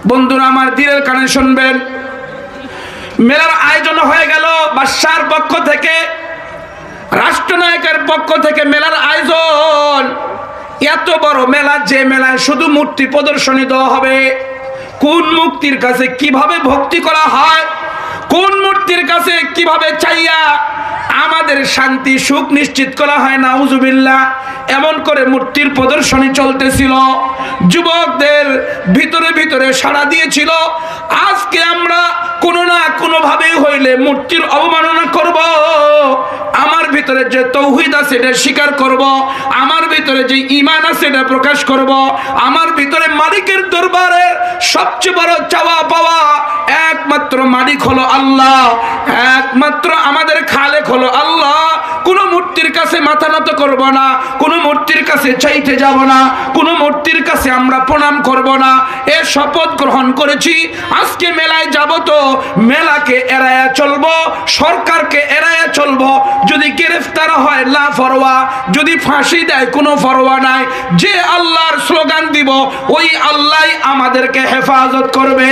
বন্ধুরা আমার দিলের কানে শুনবেন, মেলার আয়োজন হয়ে গেল বাদশার পক্ষ থেকে, রাষ্ট্রনায়কের পক্ষ থেকে মেলার আয়োজন। এত বড় মেলা, যে মেলায় শুধু মূর্তি প্রদর্শনী দেওয়া হবে। কোন মূর্তির কাছে কিভাবে ভক্তি করা হয়, কোন মূর্তির কাছে কিভাবে চাইয়া আমাদের শান্তি সুখ নিশ্চিত করা হয়, নাউজুবিল্লাহ, এমন করে মূর্তির প্রদর্শনী চলতেছিল। যুবকদের ভিতরে ভিতরে সাড়া দিয়েছিল, আজকে আমরা কোনো না কোনো ভাবেই হইলে মূর্তির অবমাননা করব, আমার ভিতরে যে তৌহিদ আছে এটা স্বীকার করব, আমার ভিতরে যে ঈমান আছে এটা প্রকাশ করব, আমার ভিতরে মালিকের দরবারে সবচেয়ে বড় চাওয়া পাওয়া একমাত্র মালিক হলো আল্লাহ, একমাত্র আমাদের খালেক হলো আল্লাহ। কোনো মূর্তির কাছে মাথা নত করব না, কোনো মূর্তির কাছে চাইতে যাব না, কোনো মূর্তির কাছে আমরা প্রণাম করব না, এ শপথ গ্রহণ করেছি। আজকে মেলায় যাব তো মেলাকে এড়ায়া চলবো, সরকারকে এড়ায়া চলবো। যদি গ্রেফতার হয় লা ফরওয়া, যদি ফাঁসি দেয় কোনো ফরওয়া নাই। যে আল্লাহর স্লোগান দিব ওই আল্লাহই আমাদেরকে হেফাজত করবে।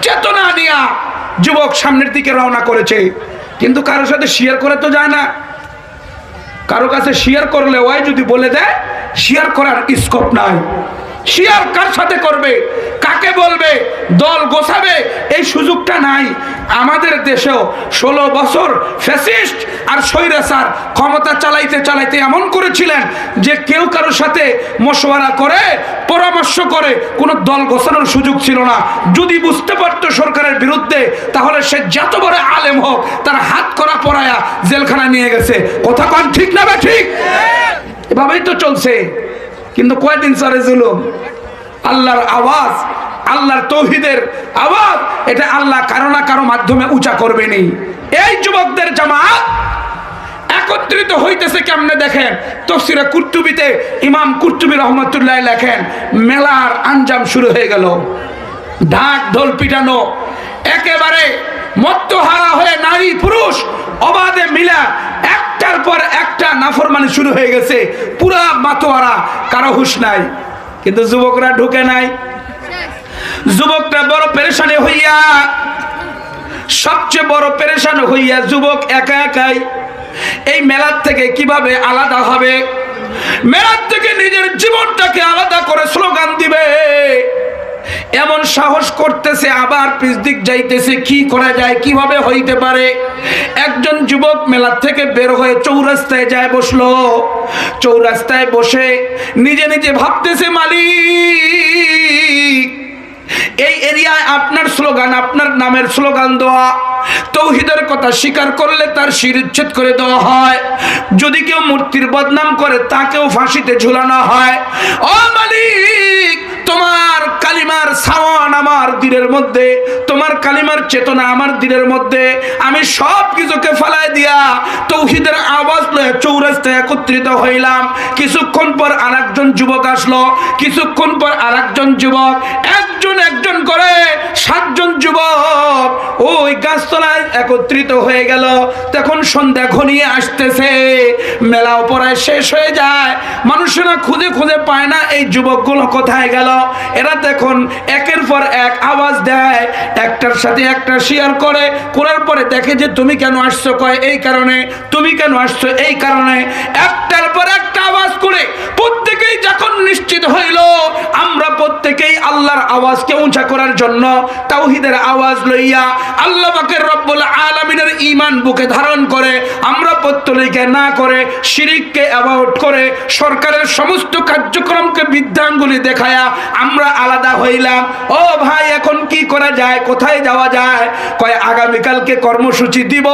চেতনা নিয়া যুবক সামনের দিকে রওনা করেছে, কিন্তু কারোর সাথে শেয়ার করে তো যায় না। কারো কাছে শেয়ার করলে ওই যদি বলে দেয় শেয়ার করার স্কোপ নাই। শেয়ার কার সাথে করবে, কাকে বলবে, দল গোছাবে, এই সুযোগটা নাই। আমাদের দেশেও 16 বছর ফ্যাসিস্ট আর স্বৈরাচার ক্ষমতা চালাইতে চালাইতে এমন করেছিলেন যে কেউ কারোর সাথে মশওয়ারা করে পরামর্শ করে কোনো দল গোছানোর সুযোগ ছিল না। যদি বুঝতে পারতো সরকারের বিরুদ্ধে, তাহলে সে যত বড় আলেম হোক তার হাত করা পরায়া জেলখানায় নিয়ে গেছে। কথা কোন ঠিক না বা ঠিক? এভাবেই তো চলছে। কিন্তু কয়দিন চলে জুলুম? আল্লাহর আওয়াজ, আল্লাহর তৌহিদের আওয়াজ, এটা আল্লাহ কারো না কারো মাধ্যমে উঁচা করবেনই। এই যুবকদের জামাত একত্রিত হইতেছে কেমনে দেখেন। তাফসীরে কুরতুবীতে ইমাম কুরতুবী রহমাতুল্লাহ লেখেন, মেলার আঞ্জাম শুরু হয়ে গেল। ঢাক ঢোল পিটানো, একেবারে মত্তহারা হয়ে নারী পুরুষ অবাধে মিলা একটার পর একটা নাফরমানি শুরু হয়ে গেছে। পুরা মাতোয়ারা, কারো হুঁশ নাই। কিন্তু যুবকরা ঢুকে নাই। যুবকরা বড় পেরেশানি হইয়া, সবচেয়ে বড় পেরেশান হইয়া যুবক একা একাই এই মেলার থেকে কিভাবে আলাদা হবে, মেলার থেকে নিজের জীবনটাকে আলাদা করে স্লোগান দিবে এমন সাহস করতেছে। আবার পিছ দিক যাইতেছে, কি করা যায়, কিভাবে হইতে পারে। একজন যুবক মেলার থেকে বের হয়ে চৌরাস্তায় যায় বসলো। চৌরাস্তায় বসে নিজে নিজে ভাবতেছে, মালিক এই এরিয়ায় আপনার স্লোগান, আপনার নামের স্লোগান দেওয়া, তৌহিদের কথা স্বীকার করলে তার শিরচ্ছেদ করে দেওয়া হয়। যদি কেউ মূর্তির বদনাম করে তাকেও ফাঁসিতে ঝুলানো হয়। ও মালিক, তোমার কালিমার সাওয়ান আমার দিলের মধ্যে, তোমার কালিমার চেতনা আমার দিলের মধ্যে। আমি সব কিছুকে ফালাই দিয়া তৌহিদের আওয়াজ লয়ে চৌরাস্তায় একত্রিত হইলাম। কিছুক্ষণ পর আরেকজন যুবক আসলো, কিছুক্ষণ পর আরেকজন যুবক, একজন একজন করে 7 জন যুবক ওই গাছতলায় একত্রিত হয়ে গেল। তখন সন্ধ্যা ঘনিয়ে আসতেছে, মেলাও পড়ায় শেষ হয়ে যায়। মানুষেরা খুঁজে খুঁজে পায় না এই যুবকগুলো কোথায় গেল। এরা তখন একের পর এক আওয়াজ দেয়, একটার সাথে একটা শেয়ার করে, করার পরে দেখে যে তুমি কেন আসছো, কয় এই কারণে, তুমি কেন আসছো এই কারণে। একটার পর একটা আওয়াজ করে প্রত্যেকেই যখন নিশ্চিত হইল আমরা প্রত্যেকেই আল্লাহর আওয়াজকে উঁচা করার জন্য তাওহীদের আওয়াজ লইয়া আল্লাহ পাকের রব্বুল আলামিনের ঈমান বুকে ধারণ করে আমরা প্রত্যেকে না করে শিরিককে অ্যাভয়েড করে সরকারের সমস্ত কার্যক্রমকে বৃদ্ধাঙ্গুলি দেখায়া আমরা আলাদা হইলাম। ও ভাই, এখন কি করা যায়, কোথায় যাওয়া যায়? কয় আগামীকালকে কর্মসূচি দিব।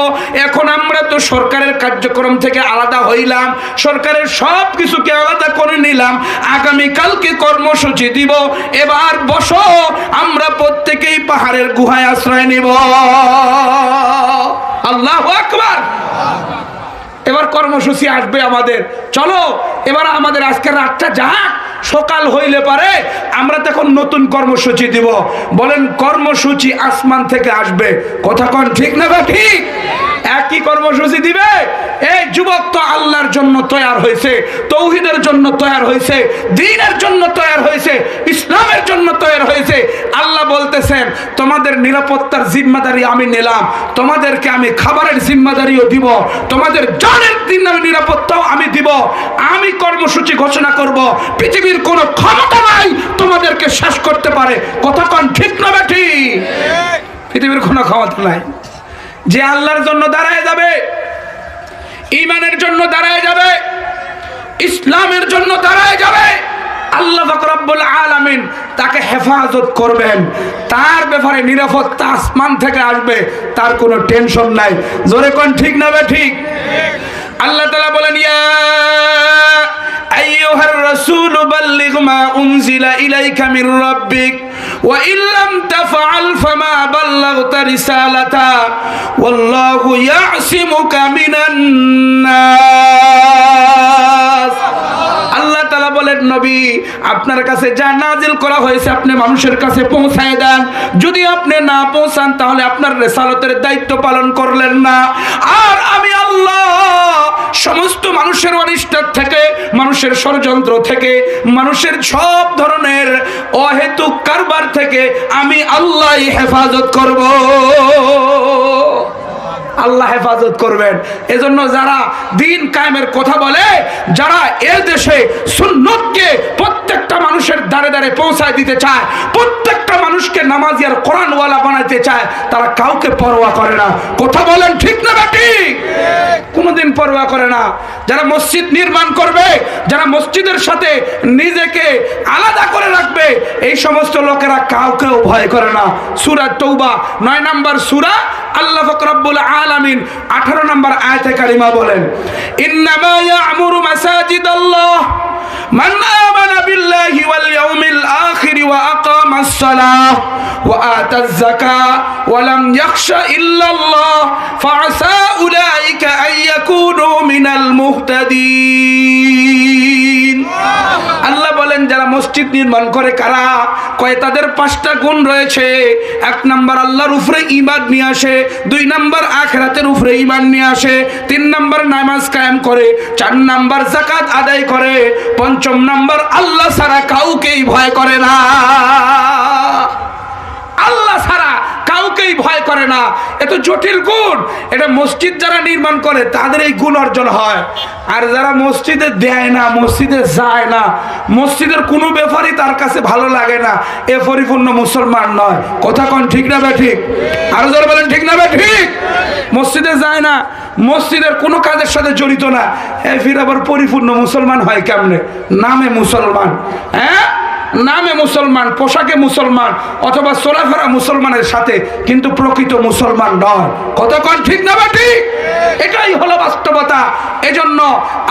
এখন আমরা তো সরকারের কার্যক্রম থেকে আলাদা হইলাম, সরকারের সব কিছুকে আলাদা করে নিলাম, আগামীকালকে কর্মসূচি দিব। এবার বসো, আমরা প্রত্যেকেই পাহাড়ের গুহায় আশ্রয় নিব। আল্লাহু আকবার। এবার কর্মসূচি আসবে আমাদের। চলো এবার আমাদের আজকের রাতটা যাক, সকাল হইলে পারে আমরা তখন নতুন কর্মসূচি দিব। বলেন কর্মসূচি আসমান থেকে আসবে। কথা কোন ঠিক না বা ঠিক? একই কর্মসূচি দিবে। এই যুবক তো আল্লাহর জন্য তৈরি হয়েছে, তৌহিদের জন্য তৈরি হয়েছে, দ্বীনের জন্য তৈরি হয়েছে, ইসলামের জন্য বলতেছেন তোমাদের নিরাপত্তার জিম্মাদারি আমি নিলাম, তোমাদেরকে আমি খাবারের জিম্মাদারিও দিব, তোমাদের জানের নিরাপত্তাও আমি দিব। আমি কর্মসূচি ঘোষণা করব, পৃথিবীর কোনো ক্ষমতা নাই তোমাদেরকে শেষ করতে পারে। কথা কোন ঠিক না বেঠি? পৃথিবীর কোনো ক্ষমতা নাই। যে আল্লাহর জন্য দাঁড়ায় যাবে, ঈমানের জন্য দাঁড়ায় যাবে, ইসলামের জন্য দাঁড়ায় যাবে, আল্লাহ পাক রব্বুল আলামিন তাকে হেফাজত করবেন। তার ব্যাপারে নিরাপত্তা আসমান থেকে আসবে, তার কোনো টেনশন নাই। জোরে কোন ঠিক না বে ঠিক? আল্লাহ তাআলা বলেন, ইয়া আইয়ুহার রাসূল বাল্লিগ মা উনজিলা ইলাইকা মির রাব্বিক ওয়া ইল্লাম তাফআল ফামা বাল্লাগতা রিসালাতা ওয়াল্লাহু ইয়াসিমুকা মিনান নাস। আল্লাহ তাআলা বলেন, নবী আপনার কাছে যা নাজিল করা হয়েছে আপনি মানুষের কাছে পৌঁছায় দেন। যদি আপনি না পৌঁছান তাহলে আপনার রিসালাতের দায়িত্ব পালন করলেন না। আর আমি আল্লাহ সমস্ত মানুষের অনিষ্ট থেকে, মানুষের ষড়যন্ত্র থেকে, মানুষের সব ধরনের অহেতুক কারবার থেকে আমি আল্লাহই হেফাজত করব। আল্লাহ হেফাজত করবেন। এজন্য যারা দিন কায়েমের কথা বলে, যারা এ দেশে সুন্নতকে প্রত্যেকটা মানুষের দ্বারে দ্বারে পৌঁছায় দিতে চায়, প্রত্যেকটা মানুষকে নামাজি আর কোরআনওয়ালা বানাইতে চায়, তারা কাউকে পরোয়া করে না। কথা বলেন ঠিক না ঠিক? কোনোদিন পরোয়া করে না। যারা মসজিদ নির্মাণ করবে, যারা মসজিদের সাথে নিজেকে আলাদা করে রাখবে, এই সমস্ত লোকেরা কাউকেও ভয় করে না। সূরা তওবা 9 নম্বর সূরা, আল্লাহ পাক রব্বুল আলামিন 18 নম্বর আয়াতে কারিমা বলেন, ইন্নামা ইয়া'মুরু মাসাজিদাল্লাহ মান আমানা বিল্লাহি ওয়াল ইয়াউমিল আখির ওয়া আকামাস সালাহ ওয়া আতাজ যাকাহ ওয়া লাম ইয়াখশা ইল্লাল্লাহ ফাআসা উলাইকা আইয়াকুনু মিনাল মুহতাদিন। আল্লাহ বলেন, যারা মসজিদ নির্মাণ করে কারা? কয় তাদের 5টা গুণ রয়েছে। 1 নাম্বার আল্লাহর উপরে ঈমান নিয়ে আসে, 2 নাম্বার আখিরাতের উপরে ঈমান নিয়ে আসে, 3 নাম্বার নামাজ কায়েম করে, 4 নাম্বার যাকাত আদায় করে, 5ম নাম্বার আল্লাহ ছাড়া কাউকেই ভয় করে না। আল্লাহ ছাড়া কাউকেই ভয় করে না। এত জটিল গুণ, এটা মসজিদ যারা নির্মাণ করে তাদের এই গুণ অর্জন হয়। আর যারা মসজিদে দেয় না, মসজিদে যায় না, মসজিদের কোনো ব্যাপারই তার কাছে ভালো লাগে না, এ পরিপূর্ণ মুসলমান নয়। কথা কোন ঠিক না বে ঠিক? আরো যারা বলেন ঠিক না বে ঠিক? মসজিদে যায় না, মসজিদের কোনো কাজের সাথে জড়িত না, ফির আবার পরিপূর্ণ মুসলমান হয় কেমনে? নামে মুসলমান, হ্যাঁ নামে মুসলমান, পোশাকে মুসলমান, অথবা চলাফেরা মুসলমানের সাথে, কিন্তু প্রকৃত মুসলমান নয়। কতক্ষণ ঠিক না বাটি? এটাই হলো বাস্তবতা। এজন্য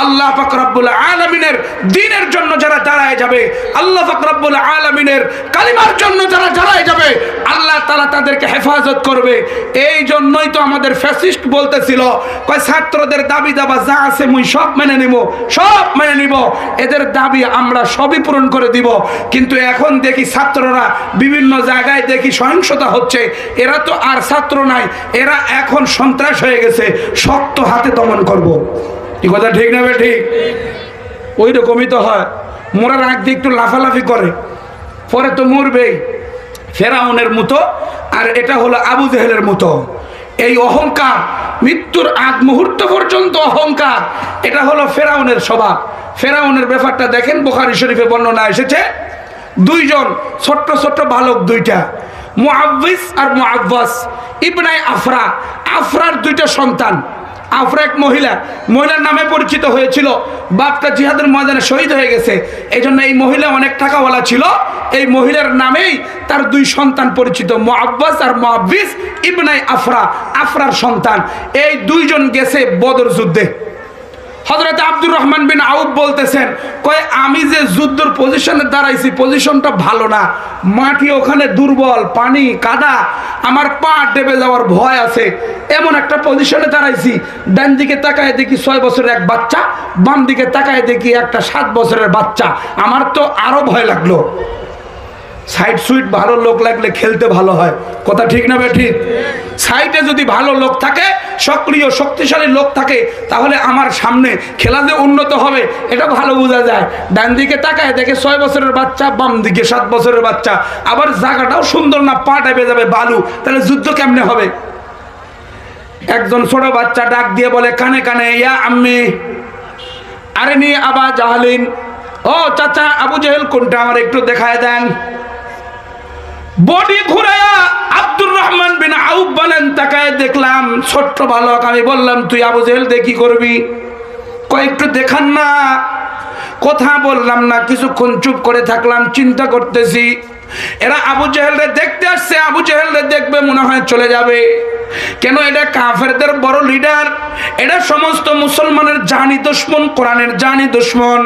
আল্লাহ পাক রব্বুল আলামিনের দ্বীনের জন্য যারা দাঁড়ায় যাবে, আল্লাহ পাক রব্বুল আলামিনের কালিমার জন্য যারা দাঁড়ায় যাবে, আল্লাহ তাআলা তাদেরকে হেফাজত করবে। এই জন্যই তো আমাদের ফ্যাসিস্ট বলতেছিল, কয় ছাত্রদের দাবি দাবা যা আছে মুই সব মেনে নিব, সব মেনে নিব, এদের দাবি আমরা সবই পূরণ করে দিব। কিন্তু এখন দেখি ছাত্ররা বিভিন্ন জায়গায় দেখি সহিংসতা হচ্ছে। এরা তো আর ছাত্র নাই, এরা এখন সন্ত্রাস হয়ে গেছে, শক্ত হাতে দমন করব। কি কথা ঠিক না ঠিক? ওই রকমই তো হয়। মোরার আগ দিয়ে একটু লাফালাফি করে, পরে তো মরবেই, ফেরাউনের মতো। আর এটা হলো আবু জেহেলের মতো। এই অহংকার, মৃত্যুর আগ মুহূর্ত পর্যন্ত অহংকার, এটা হলো ফেরাউনের স্বভাব। ফেরাউনের ব্যাপারটা দেখেন, বুখারী শরীফে বর্ণনা এসেছে, 2 জন ছোট্ট ছোট্ট বালক, 2টা, মুআব্বিস আর মুআব্বাস ইবনে আফরা। আফরার 2টা সন্তান। আফরা এক মহিলা, মহিলার নামে পরিচিত হয়েছিল, বাপটা জিহাদের ময়দানে শহীদ হয়ে গেছে, এই জন্য এই মহিলা অনেক টাকাওয়ালা ছিল। এই মহিলার নামেই তার 2 সন্তান পরিচিত, মুআব্বাস আর মুআব্বিস ইবনে আফরা, আফরার সন্তান। এই 2 জন গেছে বদর যুদ্ধে। হযরত আব্দুর রহমান বিন আউফ বলতেছেন, কয় আমি যে যুদ্ধের পজিশনে দাঁড়াইছি, পজিশনটা ভালো না, মাটি ওখানে দুর্বল, পানি কাদা, আমার পা ডেবে যাওয়ার ভয় আছে, এমন একটা পজিশনে দাঁড়াইছি। ডান দিকে তাকায় দেখি 6 বছরের এক বাচ্চা, বাম দিকে তাকায় দেখি একটা 7 বছরের বাচ্চা। আমার তো আরো ভয় লাগলো। সাইড সুইট ভালো লোক লাগলে খেলতে ভালো হয়। কথা ঠিক না বে ঠিক? সাইডে যদি ভালো লোক থাকে সক্রিয় শক্তিশালী লোক থাকে, তাহলে আমার সামনে খেলা যে উন্নত হবে এটা ভালো বোঝা যায়। ডান দিকে তাকায় দেখে 6 বছরের বাচ্চা, বাম দিকে 7 বছরের বাচ্চা, আবার জায়গাটাও সুন্দর না, পা টেপে যাবে বালু, তাহলে যুদ্ধ কেমনে হবে? একজন ছোট বাচ্চা ডাক দিয়ে বলে কানে কানে, ইয়া আম্মি আরিনি আবা জাহলিন, ও চাচা আবু জেহেল কোনটা আমার একটু দেখায় দেন। বডি ঘুরায়া আব্দুর রহমান বিন আউফ বলেন, তাকায় দেখলাম ছোট্ট বালক। আমি বললাম তুই আবু জেহেল দিয়ে কি করবি? কয়েকটু দেখান না। কথা বললাম না, কিছুক্ষণ চুপ করে থাকলাম, চিন্তা করতেছি এরা আবু জেহেলরে দেখতে আসছে, আবু জেহেলরে দেখবে মনে হয় চলে যাবে। কেন? এটা কাফেরদের বড় লিডার, এটা সমস্ত মুসলমানের জানি দুশমন, কোরআনের জানি দুশমন,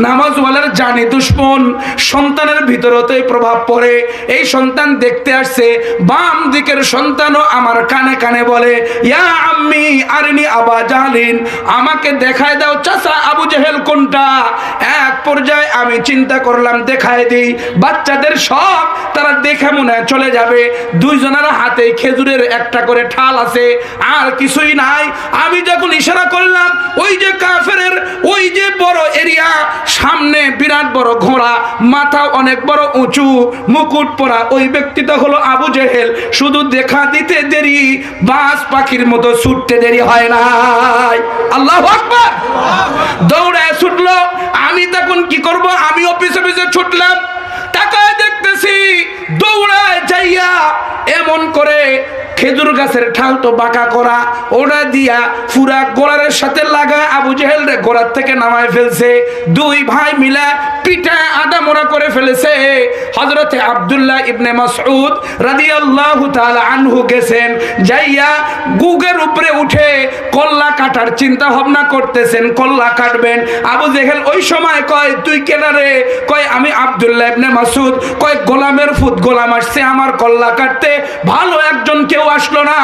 নামাজওয়ালার জানি দুশমন। সন্তানের ভিতরতেই প্রভাব পড়ে। এই সন্তান দেখতে আসছে, বাম দিকের সন্তানও আমার কানে কানে বলে, ইয়া আম্মি আরিনি আবা জাহলিন, আমাকে দেখায় দাও চাচা আবু জেহেল কোনটা। এক পর্যায়ে আমি চিন্তা করলাম দেখায় দিই। বাচ্চাদের সব তারা দেখে মনে চলে যাবে। দুইজনের হাতে খেজুরের একটা করে ঠাল আছে, আর কিছুই নাই। আমি যখন ইশারা করলাম, ওই যে কাফেরের ওই যে বড় এরিয়া, সামনে বিরাট বড় ঘোড়া, মাথা অনেক বড় উঁচু, মুকুট পরা, ওই ব্যক্তিটা হলো আবু জেহেল। শুধু দেখা দিতে দেরি, বাজ পাখির মতো ছুটতে দেরি হয় নাই। আল্লাহু আকবার! দৌড়ায় ছুটলো। আমি তখন কি করব? আমিও পিছে পিছে ছুটলাম। তাকায় দেখতেছি দৌড়ায় যাইয়া এমন করে খেজুর গাছের ঠাল তো বাঁকা করা, ওটা দিয়া পুরা গোড়ার সাথে লাগা আবু জেহেল রে গোড়ার থেকে নামায় ফেলছে। দুই ভাই মিলে পিঠা আদা মোড়া করে ফেলেছে। হযরতে আব্দুল্লাহ ইবনে মাসউদ রাদিয়াল্লাহু তাআলা আনহু গেছেন, যাইয়া গুগের উপরে উঠে কল্লা কাটার চিন্তা ভাবনা করতেছেন, কল্লা কাটবেন। আবু জেহেল ওই সময় কয়, তুই কেনা রে? কয়, আমি আব্দুল্লাহ ইবনে মাসউদ। কয়, গোলামের ফুত গোলাম আসছে আমার কল্লা কাটতে, ভালো একজন কেউ আসলো না।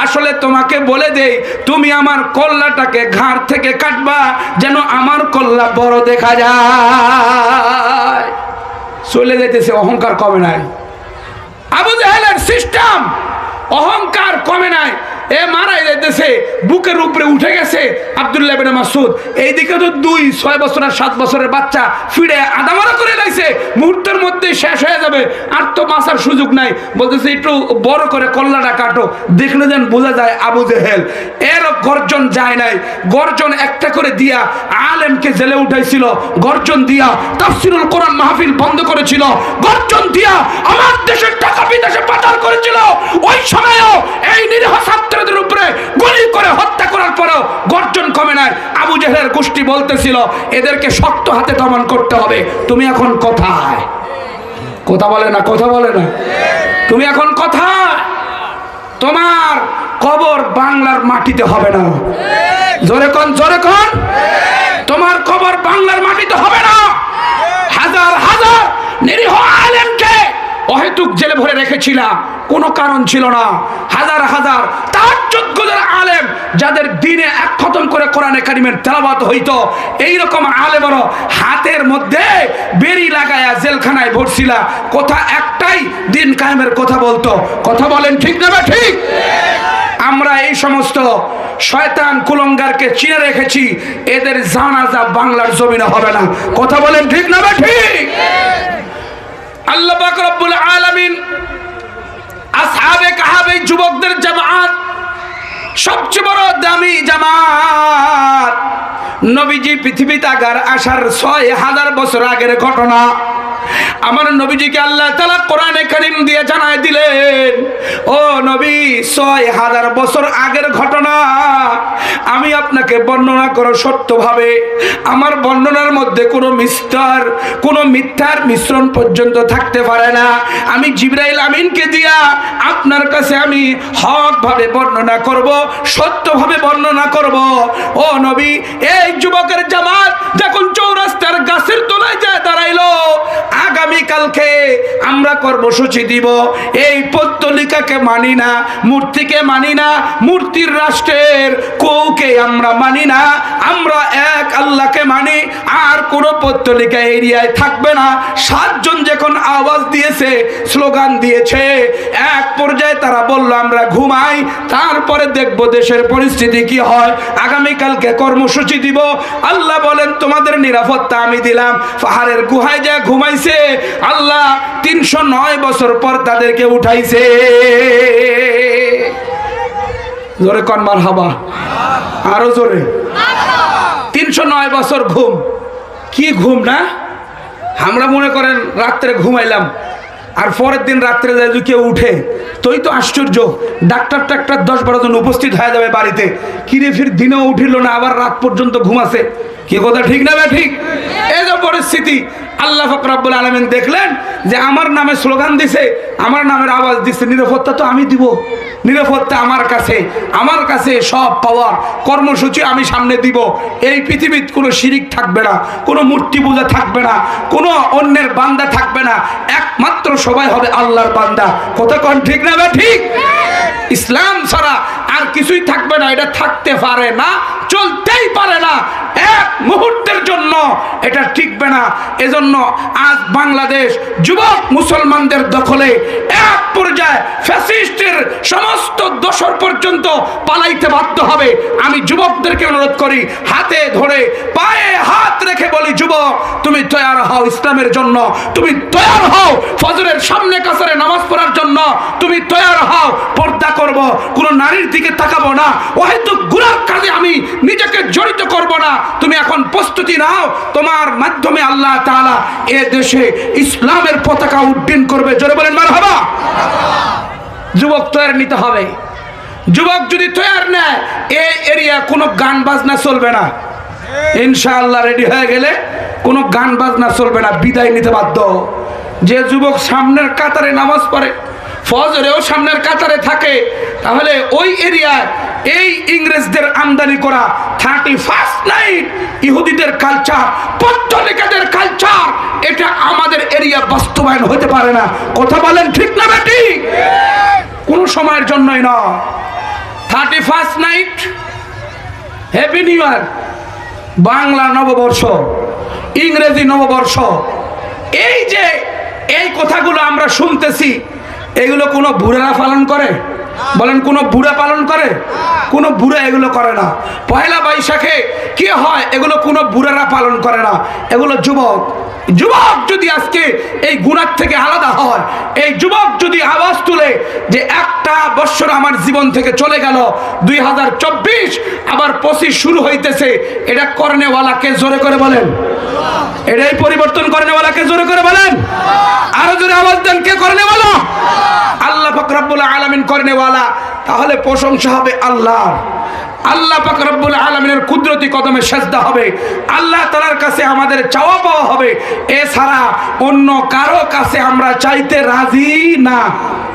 আসলে তোমাকে বলে দেই, তুমি আমার কল্লাটাকে ঘাড় থেকে কাটবা, যেন আমার কল্লা বড় দেখা যায়। চলে যাইতেছে, অহংকার কমে নাই। আবু জেহেলের সিস্টেম, অহংকার কমে নাই। এ মারাই যাইতেছে, বুকের উপরে উঠে গেছে আব্দুল্লাহ ইবনে মাসউদ। এইদিকে তো 6 বছর আর 7 বছরের বাচ্চা ফিরে আদামারা করে লাইছে, মুহূর্তের মধ্যে শেষ হয়ে যাবে, আর তো বাঁচার সুযোগ নাই। বলতেছে একটু বড় করে কল্লাটা কাটো, দেখলে যেন বোঝা যায় আবু জেহেল। এর গর্জন যায় নাই, গর্জন একটা করে দিয়া আলেমকে জেলে উঠাইছিল, গর্জন দিয়া তাফসীরুল কোরআন মাহফিল বন্ধ করেছিল, গর্জন দিয়া আমার দেশের টাকা বিদেশে পাচার করেছিল। ওই সময়ও এই নিরীহ ছাত্রদের উপরে গুলি করে হত্যা করার পরেও গর্জন কমে নাই। আবু জেহেলের গোষ্ঠী বলতেছিল এদেরকে শক্ত হাতে দমন করতে হবে। তুমি এখন কোথায়? কথা বলে না, কথা বলে না। তুমি এখন কোথায়? তোমার কবর বাংলার মাটিতে হবে না। জোরে কোন, জোরে কোন। তোমার কবর বাংলার মাটিতে হবে না। হাজার হাজার নিরীহ আলেমকে অহেতুক জেলে ভরে রেখেছিলাম, কোনো কারণ ছিল না। হাজার হাজার তাহাজ্জুদ যারা আলেম, যাদের দিনে এক খতম করে কোরআনে কারিমের তেলাওয়াত হইতো, এইরকম আলেমরা হাতের মধ্যে বেরি লাগায়া জেলখানায় ভরছিলা। কথা একটাই, দিন কায়েমের কথা বলতো। কথা বলেন ঠিক না ঠিক? আমরা এই সমস্ত শয়তান কুলঙ্গারকে চিনে রেখেছি, এদের জানাজা বাংলার জমিনে হবে না। কথা বলেন ঠিক না ঠিক? আল্লাহ পাক রব্বুল আলামিন আসহাবে কাহাবে যুবকদের জামাত, সবচেয়ে বড় দামি জামাত। নবীজি পৃথিবীতে আসার 6000 বছর আগের ঘটনা। আমার নবীজিকে আল্লাহ তাআলা কোরআনে কারীম দিয়ে জানায় দিলেন, ও নবী 6000 বছর আগের ঘটনা আমি আপনাকে বর্ণনা করো সত্যভাবে। আমার বর্ণনার মধ্যে কোনো মিথ্যার মিশ্রণ পর্যন্ত থাকতে পারে না। আমি জিবরাইল আমিনকে দিয়া আপনার কাছে আমি হক ভাবে বর্ণনা করব, সত্যভাবে বর্ণনা করব। ও নবী, এই যুবকের জামাত যখন চৌরাস্তার গাছের তলায় যায় দাঁড়াইলো, আগামীকালকে আমরা কর্মসূচি দিব, এই পত্তলিকাকে মানি না, মূর্তিকে মানি না, মূর্তির রাষ্ট্রের কৌকে আমরা মানি না, আমরা এক আল্লাহকে মানি, আর কোনো পত্তলিকা এরিয়ায় থাকবে না। 7 জন যখন আওয়াজ দিয়েছে, স্লোগান দিয়েছে, এক পর্যায়ে তারা বলল আমরা ঘুমাই, তারপরে দেখব দেশের পরিস্থিতি কি হয়, আগামীকালকে কর্মসূচি দিব। আল্লাহ বলেন তোমাদের নিরাপত্তা আমি দিলাম। পাহাড়ের গুহায় যা ঘুমাইছে, আল্লাহ 309 বছর পর তাদেরকে উঠাইছে। জোরে কন মারহাবা, আরো জোরে। 309 বছর ঘুম, কি ঘুম না? আমরা মনে করেন রাত্রে ঘুমাইলাম আর পরের দিন রাত্রে যদি কেউ উঠে তোই তো আশ্চর্য, ডাক্তার 10-12 জন উপস্থিত হয়ে যাবে বাড়িতে, কিরে ফির দিনেও উঠিল না, আবার রাত পর্যন্ত ঘুমাছে। কি কথা ঠিক না বে ঠিক? এই যে পরিস্থিতি, আল্লাহ পাক রব্বুল আলামিন দেখলেন যে আমার নামে স্লোগান দিছে, আমার নামের আওয়াজ দিছে, নিরাপত্তা তো আমি দিব, নিরাপত্তা আমার কাছে সব পাওয়ার, কর্মসূচি আমি সামনে দিব। এই পৃথিবীতে কোনো শিরিক থাকবে না, কোনো মূর্তি পূজা থাকবে না, কোনো অন্যের বান্দা থাকবে না, একমাত্র সবাই হবে আল্লাহর বান্দা। কথা কোন ঠিক না বে ঠিক? ইসলাম ছাড়া আর কিছুই থাকবে না, এটা থাকতে পারে না, চলতেই পারে না, এক মুহূর্তের জন্য এটা টিকবে না। এজন্য আজ বাংলাদেশ যুবক মুসলমানদের দখলে, এক পর্যায়ে ফ্যাসিস্টের সমস্ত দোসর পর্যন্ত পালাইতে বাধ্য হবে। আমি যুবকদেরকে অনুরোধ করি, হাতে ধরে পায়ে হাত রেখে বলি, যুবক তুমি তৈয়ার হও ইসলামের জন্য, তুমি তৈয়ার হও ফজরের সামনে কাসরে নামাজ পড়ার জন্য, তুমি তৈয়ার হও পর্দা করব, কোন নারীর দিকে তাকাবো না, হয়তো গুনার কাজে আমি নিজেকে জড়িত করব না। তুমি এখন প্রস্তুতি নাও, তোমার মাধ্যমে আল্লাহ তাআলা এ দেশে ইসলামের পতাকা উড্ডীন করবে। জোরে বলেন মারহাবা। যুবক তৈয়ার নিতে হবে। যুবক যদি তৈয়ার নেয়, এই এরিয়া কোনো গান বাজনা চলবে না। ইনশাআল্লাহ রেডি হয়ে গেলে কোনো গান বাজনা চলবে না, বিদায় নিতে বাধ্য। যে যুবক সামনের কাতারে নামাজ পড়ে, ফজরেও সামনের কাতারে থাকে, তাহলে ওই এরিয়ায় এই ইংরেজদের আমদানি করা 31st নাইট ইহুদিদের কালচার, পত্তলিকাদের কালচার, এটা আমাদের এরিয়া বাস্তবায়ন হতে পারে না। কথা বলেন ঠিক না বেটি? কোনো সময়ের জন্যই না। 31st night, happy new year, Bangla নববর্ষ, ইংরেজি নববর্ষ, এই যে এই কথাগুলো আমরা শুনতেছি, এগুলো কোনো বুড়ারা পালন করে? বলেন কোনো বুড়া পালন করে? কোনো বুড়া এগুলো করে না। পয়লা বৈশাখে কি হয়, এগুলো কোনো বুড়ারা পালন করে না, এগুলো যুবক। যুবক যদি আজকে এই গুনাহ থেকে আলাদা হয়, এই যুবক যদি আওয়াজ তুলে যে একটা বছর আমার জীবন থেকে চলে গেল, 2024 আবার 25 শুরু হইতেছে, এটা করনেওয়ালাকে জোরে করে বলেন, এটাই পরিবর্তন করনেওয়ালাকে জোরে করে বলেন, আরো জোরে আওয়াজ দেন, কে করনেওয়ালা? আল্লাহ পাক রব্বুল আলামিন করনেওয়ালা। তাহলে প্রশংসা হবে আল্লাহর। আল্লাহ পাক রব্বুল আলামিনের কুদরতি কদমে সেজদা হবে, আল্লাহ তাআলার কাছে আমাদের চাওয়া পাওয়া হবে, এছাড়া অন্য কারো কাছে আমরা চাইতে রাজি না।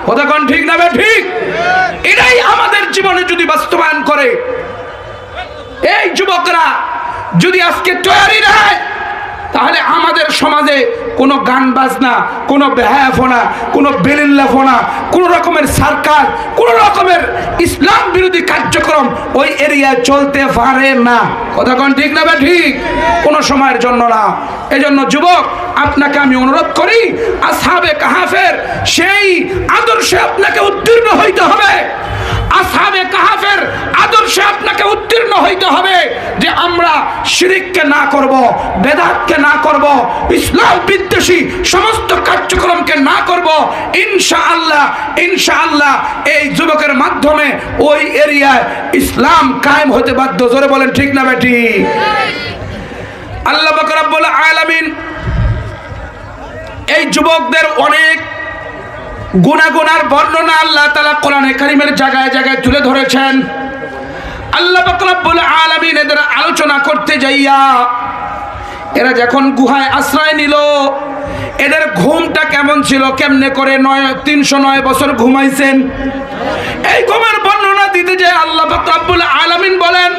কথা কোন ঠিক না বে ঠিক? এটাই আমাদের জীবনে যদি বাস্তবায়ন করে, এই যুবকরা যদি আজকে তৈরি হয়, তাহলে আমাদের সমাজে কোনো গান বাজনা, কোনো বেহায়াফোনা, কোনো বেলিল্লাফোনা, কোনো রকমের সরকার, কোনো রকমের ইসলাম বিরোধী কার্যক্রম ওই এরিয়ায় চলতে পারে না। কথা কোন ঠিক না বে ঠিক? কোনো সময়ের জন্য না। এজন্য যুবক আপনাকে আমি অনুরোধ করি, আসহাবে কাহাফের সেই আদর্শে আপনাকে উত্তীর্ণ হইতে হবে। আসহাবে কাহাফের আদর্শে আপনাকে উত্তীর্ণ হইতে হবে যে আমরা শিরিককে না করব, বেদাতকে না করব, ইসলাম বিদ্বেষী সমস্ত কার্যক্রমকে না করব। ইনশাআল্লাহ, ইনশাআল্লাহ এই যুবকের মাধ্যমে ওই এরিয়ায় ইসলাম কায়েম হতে বাধ্য। জোরে বলেন ঠিক না বেটি? আল্লাহ পাক রব্বুল আলামিন এই যুবকদের অনেক গুনার বর্ণনা আল্লাহ তাআলা কোরআনে কারীমের জায়গায় জায়গায় তুলে ধরেছেন। আল্লাহ পাক রব্বুল আলামিন এদের আলোচনা করতে যাইয়া, এরা যখন গুহায় আশ্রয় নিল, এদের ঘুমটা কেমন ছিল, কেমনে করে 309 বছর ঘুমাইছেন, এই ঘুমের বর্ণনা দিতে যায় আল্লাহ পাক রব্বুল আলামিন বলেন,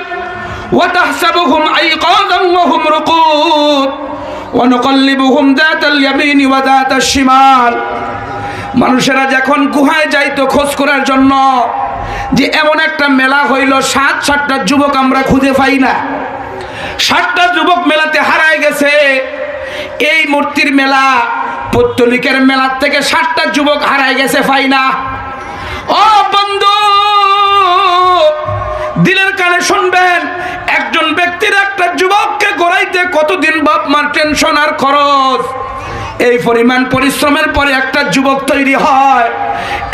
ওয়া তাহসাবুহুম আইকাযান ওয়া হুম রুকুদ ওয়া নুকাল্লিবুহুম যাতাল ইয়ামিনি ওয়া যাতাশ শিমাল। মানুষেরা যখন গুহায় যাইতো খোঁজ করার জন্য, যে এমন একটা মেলা হইল, 7টা যুবক আমরা খুঁজে পাই না, 7টা যুবক মেলাতে হারায় গেছে। এই মূর্তির মেলা পত্তলিকের মেলার থেকে 60টা যুবক হারায় গেছে, পাই না। ও বন্ধু, দিলের কানে শুনবেন, একজন ব্যক্তির একটা যুবককে গড়াইতে কতদিন বাপ মার টেনশন আর খরচ। এই পরিমাণ পরিশ্রমের পরে একটা যুবক তৈরি হয়।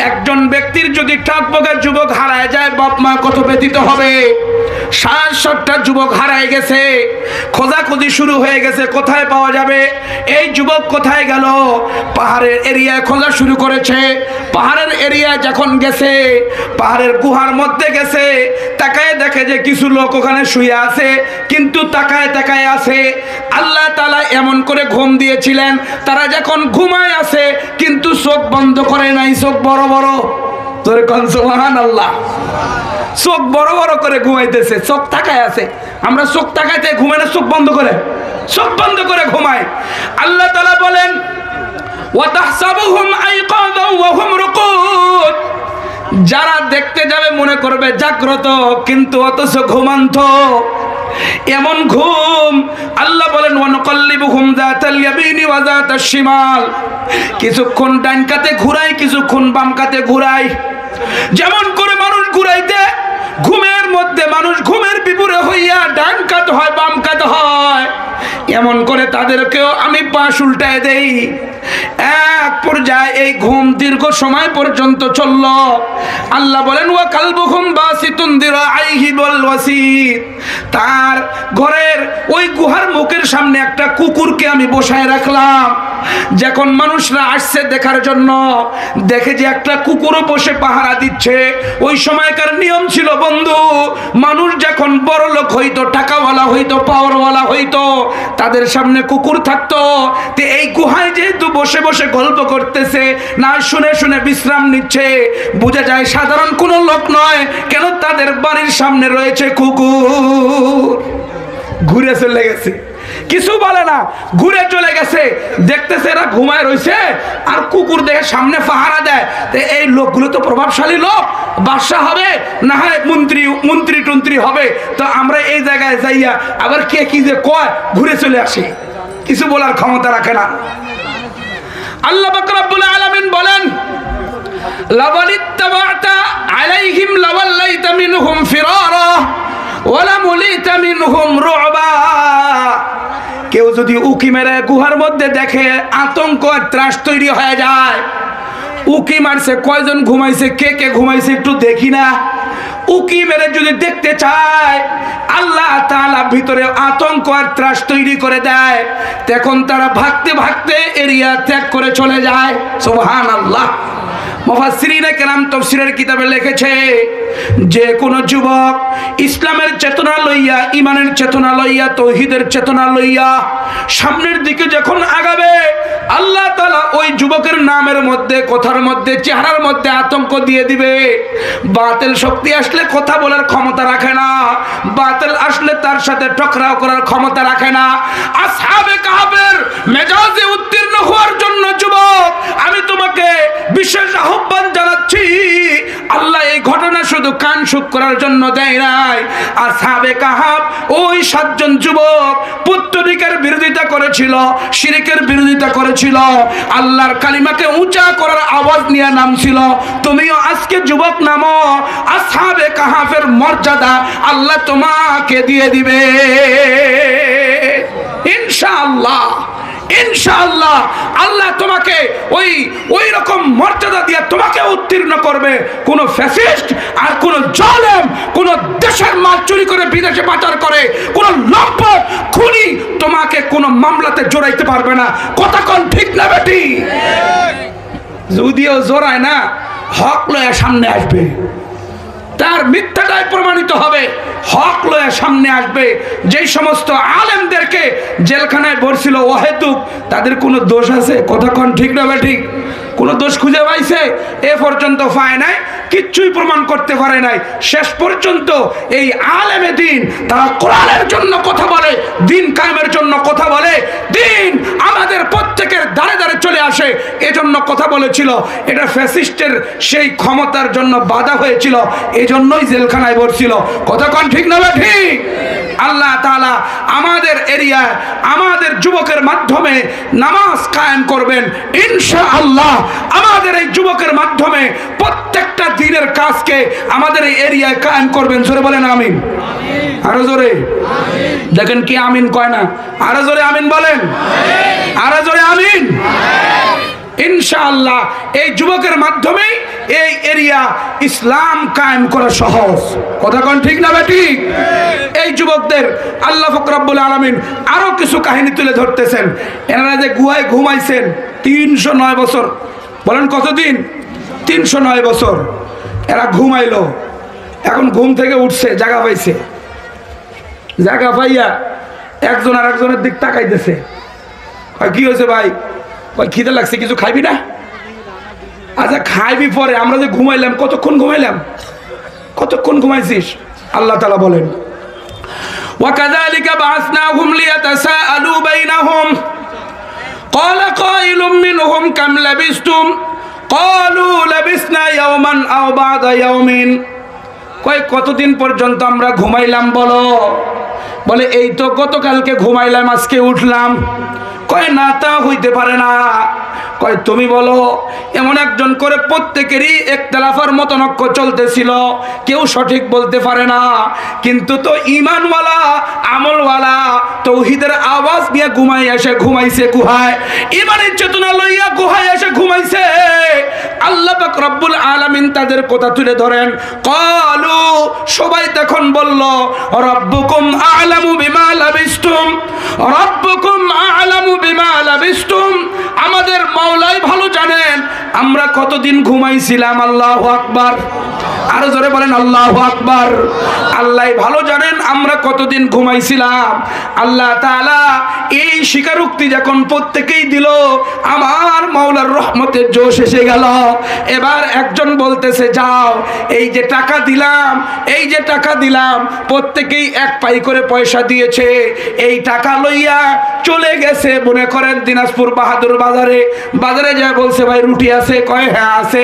একজন ব্যক্তির যদি টাকবগা যুবক হারায় যায়, বাপ মা কত ব্যথিত হবে। 60টা যুবক হারায় গেছে, খোঁজাখুঁজি শুরু হয়ে গেছে, কোথায় পাওয়া যাবে, এই যুবক কোথায় গেল। পাহাড়ের এরিয়ায় খোঁজা শুরু করেছে। পাহাড়ের এরিয়ায় যখন গেছে, পাহাড়ের গুহার মধ্যে গেছে, তাকায় দেখে যে কিছু লোক ওখানে শুয়ে আছে, কিন্তু তাকায় তাকায় আছে। আল্লাহ তাআলা এমন করে ঘুম দিয়েছিলেন, তারা যখন ঘুমায় আছে কিন্তু চোখ বন্ধ করে নাই, চোখ বড় বড়। তোরে কোন সুবহানাল্লাহ, চোখ বড় বড় করে ঘুমাইতেছে, চোখ তাকায় আছে। আমরা চোখ তাকাইতে ঘুমাই না, চোখ বন্ধ করে, চোখ বন্ধ করে ঘুমাই। আল্লাহ তাআলা বলেন, ওয়া তাহসাবুহুম আইকাযা ওয়া হুম রুকুদ, যারা দেখতে যাবে মনে করবে জাগ্রত, কিন্তু অথচ ঘুমান্ত। এমন ঘুম। আল্লাহ বলেন, ওয়া নুকাল্লিবুহুম যাতাল ইয়ামিনি ওয়া যাতাশ শিমাল, কিছুক্ষণ ডান কাতে ঘুরাই, কিছুক্ষণ বাম কাতে ঘুরাই। যেমন করে মানুষ ঘুরাইতে, ঘুমের মধ্যে মানুষ ঘুমের বিপরীত হইয়া ডান কাত হয়, বাম কাত হয়, এমন করে তাদেরকেও আমি পাশ উল্টায় দেই। এক পর্যায়ে এই ঘুম দীর্ঘ সময় পর্যন্ত চলল। আল্লাহ বলেন, ওয়া কালবুহুম বাসিতুন দিরাইহি বিল ওয়াসিদ, তার ঘরের ওই গুহার মুখের সামনে একটা কুকুরকে আমি বসায় রাখলাম। যখন মানুষরা আসছে দেখার জন্য, দেখে যে একটা কুকুরও বসে পাহারা দিচ্ছে। ওই সময়কার নিয়ম ছিল বন্ধু, মানুষ যখন বড় লোক হইতো, টাকাওয়ালা হইতো, পাওয়ারওয়ালা হইতো, তাদের সামনে কুকুর থাকতো। তো এই গুহায় যেহেতু বসে বসে গল্প করতেছে, না শুনে শুনে বিশ্রাম নিচ্ছে, বোঝা যায় সাধারণ কোনো লোক নয়। কেন? তাদের বাড়ির সামনে রয়েছে কুকুর। ঘুরে চলে গেছে, কিছু বলে না, ঘুরে চলে গেছে। দেখতেছে এরা ঘুমায় রয়েছে, আর কুকুর দেখে সামনে পাহারা দেয়। তো এই লোকগুলো তো প্রভাবশালী লোক, বাদশা হবে, না হয় মন্ত্রী টন্ত্রী হবে। তো আমরা এই জায়গায় যাইয়া আবার কে কি যে কয়, ঘুরে চলে আসি, কিছু বলার ক্ষমতা রাখে না। আল্লাহ পাক রব্বুল আলামিন বলেন, লাওয়ালিত্তাবা'তা আলাইহিম লাওয়াল্লাইতা মিনহুম ফিরারা ওয়া লামুলিতা মিনহুম রু'বা। কেউ যদি উকি মেরে গুহার মধ্যে দেখে, আতঙ্ক আর ত্রাস তৈরি হয়ে যায়। উকি মারছে, কয়জন ঘুমাইছে, কে কে ঘুমাইছে একটু দেখি না। উকি মেরে যদি দেখতে চায়, আল্লাহ তাআলা ভিতরে আতঙ্ক আর ত্রাস তৈরি করে দেয়। তখন তারা ভাগতে ভাগতে এরিয়া ত্যাগ করে চলে যায়। সুবহানাল্লাহ। মুফাসসিরিনে কেরাম তাফসীরের কিতাবে লিখেছে, যে কোনো যুবক ইসলামের চেতনা লইয়া, ইমানের চেতনা লইয়া, তৌহিদের চেতনা লইয়া সামনের দিকে যখন আগাবে, আল্লাহ তাআলা ওই যুবকের নামের মধ্যে, কথার মধ্যে, চেহারার মধ্যে আতঙ্ক দিয়ে দিবে। বাতিল শক্তি আসলে কথা বলার ক্ষমতা রাখে না, বাতিল আসলে তার সাথে টকরাও করার ক্ষমতা রাখে না। আসহাবে কাহফের মেজাজে উত্তীর্ণ হওয়ার জন্য যুবক, আমি তোমাকে বিশেষ আহ্বান জানাচ্ছি। আল্লাহ এই ঘটনা শুধু কান সুখ করার জন্য দেয় নাই। আসহাবে কাহফ ওই 7 জন যুবক পুত্তলিকের বিরোধিতা করেছিল, শিরকের বিরোধিতা করেছিল, আল্লাহর কালিমাকে উঁচা করার আওয়াজ নিয়ে নামছিল। তুমিও আজকে যুবক নামো, আসহাবে কাহফের মর্যাদা আল্লাহ তোমাকে দিয়ে দিবে ইনশাআল্লাহ। ইনশাআল্লাহ আল্লাহ তোমাকে ওই রকম মর্যাদা দিয়ে তোমাকে উত্তীর্ণ করবে। কোন ফ্যাসিস্ট আর কোন জালেম, কোন দেশের মাল চুরি করে বিদেশে পাচার করে, কোন লম্পট খুনি তোমাকে কোন মামলাতে জড়াইতে পারবে না। কথা কোন ঠিক না বেটি? যদিও জড়ায় না, হক লয়ে সামনে আসবে, তার মিথ্যাটাই প্রমাণিত হবে, হক লয়ে সামনে আসবে। যেই সমস্ত আলেমদেরকে জেলখানায় ভরছিল অহেতুক, তাদের কোনো দোষ আছে? কথা কোন ঠিক না ঠিক? কোনো দোষ খুঁজে পাইছে? এ পর্যন্ত পায় নাই, কিচ্ছুই প্রমাণ করতে পারে নাই। শেষ পর্যন্ত এই আলেমে দিন, তারা কোরআনের জন্য কথা বলে, দিন কায়েমের জন্য কথা বলে, দিন আমাদের প্রত্যেকের দ্বারে দ্বারে চলে আসে, এজন্য কথা বলেছিল। এটা ফ্যাসিস্টের সেই ক্ষমতার জন্য বাধা হয়েছিল, এজন্যই জেলখানায় ভরছিল। কথা কোন ঠিক না ঠিক? আল্লাহ তাআলা আমাদের এরিয়ায় আমাদের যুবকের মাধ্যমে নামাজ কায়েম করবেন ইনশাআল্লাহ। আমাদের এই যুবকের মাধ্যমে প্রত্যেকটা দিনের কাজকে আমাদের এই এরিয়ায় কায়েম করবেন। জোরে বলেন আমিন। আরো জোরে দেখেন কি আমিন কয় না, আরো জোরে আমিন বলেন, আরো জোরে আমিন। ইনশাআল্লাহ এই যুবকের মাধ্যমে এই এরিয়া ইসলাম কায়েম করা সহজ। কথা কোন ঠিক না ঠিক? এই যুবকদের আল্লাহ পাক রব্বুল আলামিন আরো কিছু কাহিনী তুলে ধরতেছেন। এনারা যে গুহায় ঘুমাইছেন 309 বছর, বলেন কতদিন? 309 বছর এরা ঘুমাইলো। এখন ঘুম থেকে উঠছে, জায়গা পাইছে, জায়গা পাইয়া একজন আর একজনের দিক তাকাইতেছে। কি হয়েছে ভাই? খিদে লাগছে, কিছু খাইবি না? আচ্ছা খাইবি পরে। আমরা যে ঘুমাইলাম, কতক্ষণ ঘুমাইলাম? কতক্ষণ ঘুমাইছিস? আল্লাহ তাআলা বলেন وَكَذَلِكَ بَعَثْنَاهُمْ لِيَتَسَاءَلُوا بَيْنَهُمْ قَالَ قَائِلٌ مِّنْهُمْ كَمْ لَبِثْتُمْ قَالُوا لَبِثْنَا يَوْمًا أَوْ بَعْضَ يَوْمٍ। কতদিন পর্যন্ত আমরা ঘুমাইলাম বলো? বলে এই তো গতকালকে ঘুমাইলাম, আজকে উঠলাম। কয় না, তা হইতে পারে না। কয় তুমি বলো। এমন একজন করে প্রত্যেকেরই একতলাফার মতনক্য চলতেছিল, কেউ সঠিক বলতে পারে না। কিন্তু তো ঈমানওয়ালা আমলওয়ালা তৌহিদের আওয়াজ নিয়ে ঘুমাইছে গুহায়, ঈমানের চেতনা লইয়া গুহায় এসে ঘুমাইছে। আল্লাহ পাক রব্বুল আলামিন তাদের কথা তুলে ধরেন। ক্বালু, সবাই তখন বলল, রব্বুকুম আ'লামু বিমা লাবিসতুম, রব্বুকুম আ'লামু বিমা লাবিসতুম। আমাদের মাওলাই ভালো জানেন আমরা কতদিন ঘুমাইছিলাম। আল্লাহু আকবার। আরো জোরে বলেন আল্লাহু আকবার। আল্লাহ ভালো জানেন আমরা কতদিন ঘুমাইছিলাম। আল্লাহ তাআলা এই স্বীকারোক্তি যখন প্রত্যেকেই দিল, আমার মাওলার রহমতের জোশ এসে গেল। এবার একজন বলতেছে, যাও এই যে টাকা দিলাম, এই যে টাকা দিলাম, প্রত্যেকেই এক পাই করে পয়সা দিয়েছে, এই টাকা লইয়া চলে গেছে মনে করেন দিনাজপুর বাহাদুর বাজারে। বাজারে যায় বলছে, ভাই রুটি আছে? কয় হ্যাঁ আছে।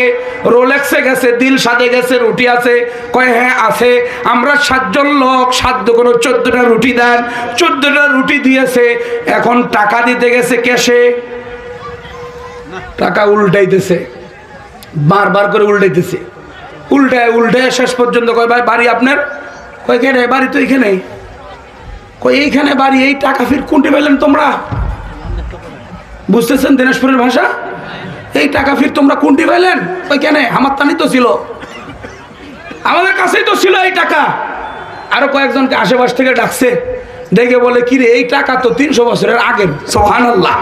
রোলেক্সে গেছে, দিলশাদে গেছে, রুটি আছে? কয় হ্যাঁ আছে। আমরা 7 জন লোক, 7 করে 14টা রুটি দেন। 14টা রুটি দিয়েছে। এখন টাকা দিতে গেছে ক্যাশে, টাকা উল্টাইতেছে, বারবার করে উল্টাইতেছে, উল্টায় শেষ পর্যন্ত কয়, ভাই বাড়ি আপনার? কয় এখানে। বাড়ি তো এখানে। কয় এইখানে বাড়ি? এই টাকা ফির কোনটি পেলেন তোমরা? বুঝতেছেন দিনাজপুরের ভাষা? এই টাকা ফির তোমরা কোনটি পেলেন? কয় কেন? আমার তানি তো ছিল, আমাদের কাছেই তো ছিল এই টাকা। আরো কয়েকজনকে আশেপাশ থেকে ডাকছে, দেখে বলে, কি রে, এই টাকা তো 300 বছরের আগের। সুবহানাল্লাহ,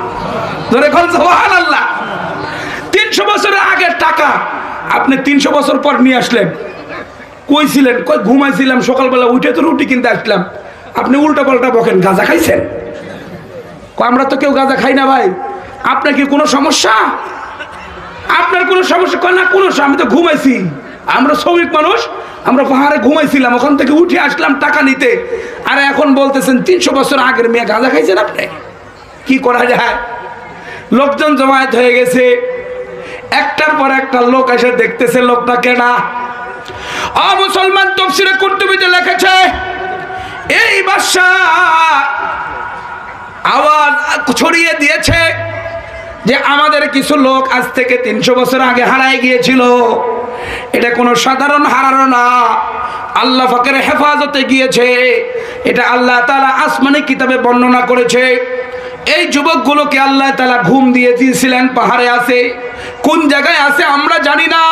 ধরে কোন সুবহানাল্লাহ। 300 বছরের আগের টাকা আপনি 300 বছর পর নিয়ে আসলেন। কই ছিলেন? কই ঘুমাইছিলাম, সকালবেলা উঠে তো রুটি কিনতে আসলাম। আপনি উল্টা পাল্টা বকেন, গাঁজা খাইছেন? আমরা তো কেউ গাঁজা খাই না ভাই। আপনার কি কোনো সমস্যা? আপনার কোনো সমস্যা? কয় না কোনো, আমি তো ঘুমাইছি, আমরা শ্রমিক মানুষ, আমরা পাহাড়ে ঘুমাইছিলাম, ওখান থেকে উঠে আসলাম টাকা নিতে। আর এখন বলতেছেন 300 বছর আগের মেয়ে গাঁজা খাইছেন আপনি? কি করা যায়? লোকজন জমায়েত হয়ে গেছে, একটার পর একটা লোক এসে দেখতেছে লোকটা কেনা। মুসলমান তাফসীরে কুরতুবীতে লিখেছে, এই বাদশা আওয়াজ ছড়িয়ে দিয়েছে যে আমাদের কিছু লোক আজ থেকে 300 বছর আগে হারায় গিয়েছিল। এটা কোনো সাধারণ হারানো না, আল্লাহ পাকের হেফাজতে গিয়েছে। এটা আল্লাহ তাআলা আসমানি কিতাবে বর্ণনা করেছে। এই যুবকগুলোকে আল্লাহ তাআলা ঘুম দিয়ে দিয়েছিলেন, পাহাড়ে আছে। কোন জায়গায় আছে আমরা জানি না,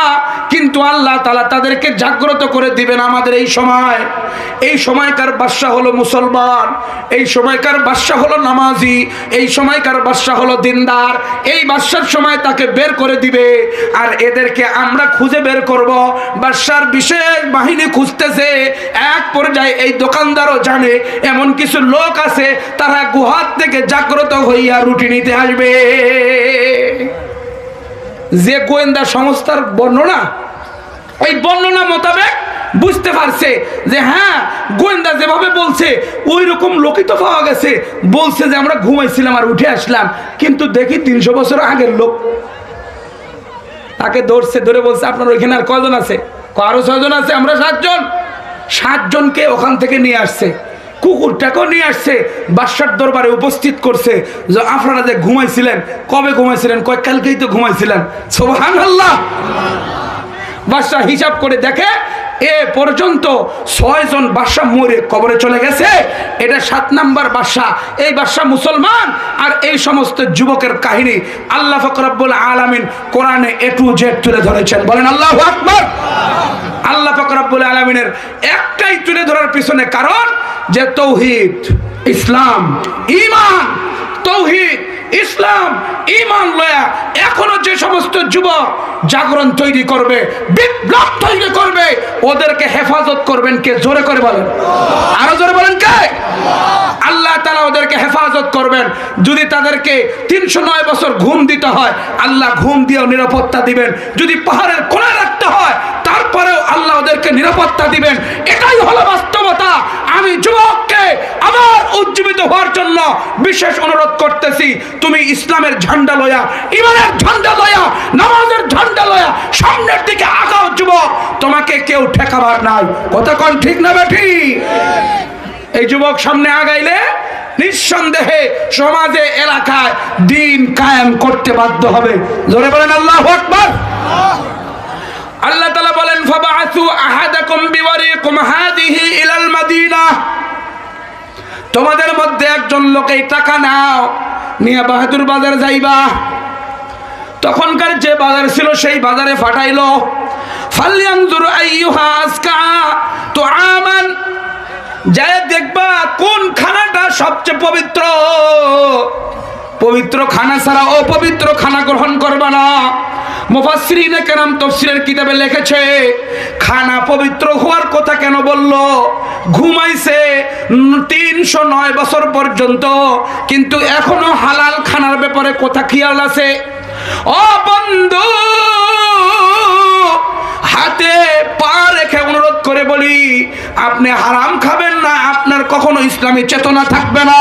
কিন্তু আল্লাহ তাআলা তাদেরকে জাগ্রত করে দিবেন আমাদের এই সময়। এই সময়কার বাদশা হলো মুসলমান, এই সময়কার বাদশা হলো নামাজি, এই সময়কার বাদশা হলো দিনদার। এই বাদশার সময় তাকে বের করে দিবে, আর এদেরকে আমরা খুঁজে বের করব। বাদশার বিশেষ বাহিনী খুঁজতেছে। এক পর্যায়ে এই দোকানদারও জানে এমন কিছু লোক আছে, তারা গুহার থেকে জাগ্রত হইয়া রুটি নিতে আসবে। যে গোয়েন্দা সংস্থার বর্ণনা, ওই বর্ণনা মোতাবেক বুঝতে পারছে যে হ্যাঁ, গোয়েন্দা যেভাবে বলছে ওই রকম লোকই তো পাওয়া গেছে। বলছে যে আমরা ঘুমাইছিলাম আর উঠে আসলাম, কিন্তু দেখি 300 বছর আগের লোক। তাকে ধরছে, ধরে বলছে আপনার ওইখানে আর কয়জন আছে? আরো 6 জন আছে, আমরা 7 জন। 7 জনকে ওখান থেকে নিয়ে আসছে। কুকুরটাকেও নিয়ে আসছে, বাদশার দরবারে উপস্থিত করছে যে আপনারা যে ঘুমাইছিলেন, কবে ঘুমাইছিলেন? কয় কালকেই তো ঘুমাইছিলেন। সুবহানাল্লাহ। বাদশা হিসাব করে দেখে এ পর্যন্ত 6 জন বাদশা মরে কবরে চলে গেছে, এটা 7 নাম্বার বাদশা। এই বাদশা মুসলমান। আর এই সমস্ত যুবকের কাহিনী আল্লাহ পাক রব্বুল আলামিন কোরআনে A to Z তুলে ধরেছেন। বলেন আল্লাহু আকবার। আল্লাহ পাক রব্বুল আলামিনের একটাই তুলে ধরার পিছনে কারণ যে তৌহিদ, ইসলাম, ঈমান। তৌহিদ, ইসলাম, ঈমান লয়া এখনো যে সমস্ত যুবক জাগরণ তৈরি করবে, বিপ্লব তৈরি করবে, ওদেরকে হেফাজত করবেন কে? জোরে করে বলেন, আরো জোরে বলেন কে? আল্লাহ তাআলা ওদেরকে হেফাজত করবেন। যদি তাদেরকে 309 বছর ঘুম দিতে হয়, আল্লাহ ঘুম দিয়েও নিরাপত্তা দিবেন। যদি পাহাড়ের কোণে রাখতে হয়, তারপরেও আল্লাহ ওদেরকে নিরাপত্তা দিবেন। এটাই হলো বাস্তবতা। আমি যুবককে আবার উজ্জীবিত হওয়ার জন্য বিশেষ অনুরোধ করতেছি, তুমি ইসলামের ঝান্ডা লয়া, ঈমানের ঝান্ডা লয়া, নামাজের ঝান্ডা লয়া সামনের দিকে আগাও যুবক, তোমাকে কেউ ঠেকাবার নাই। কথা কোন ঠিক না বেঠি? এই যুবক সামনে আগাইলে নিঃসন্দেহে সমাজে, এলাকায় দ্বীন কায়েম করতে বাধ্য হবে। জোরে বলেন আল্লাহু আকবার। আল্লাহ তাআলা বলেন ফাবাআসু আহাদাকুম বিওয়ারিকুম হাযিহি ইলাল মাদিনাহ, তোমাদের মধ্যে একজন লোক এই টাকা নাও, নিয়ে বাহাদুর বাজার যাইবা। তখনকার যে বাজার ছিল সেই বাজারে ফাটাইলো। ফালয়ানজুর আইয়ুহা আজকা তুআমান, যায় দেখবা কোন খানাটা সবচেয়ে পবিত্র। পবিত্র খানা ছাড়া অপবিত্র খানা গ্রহণ করবা না। মুফাসসিরিনে কেরাম তাফসীরের কিতাবে লিখেছে, খানা পবিত্র হওয়ার কথা কেন বলল? ঘুমাইছে 309 বছর পর্যন্ত, কিন্তু এখনো হালাল খানার ব্যাপারে কথা খেয়াল আছে। ও বন্ধু, হাতে পা রেখে অনুরোধ করে বলি, আপনি হারাম খাবেন না, আপনার কখনো ইসলামী চেতনা থাকবে না।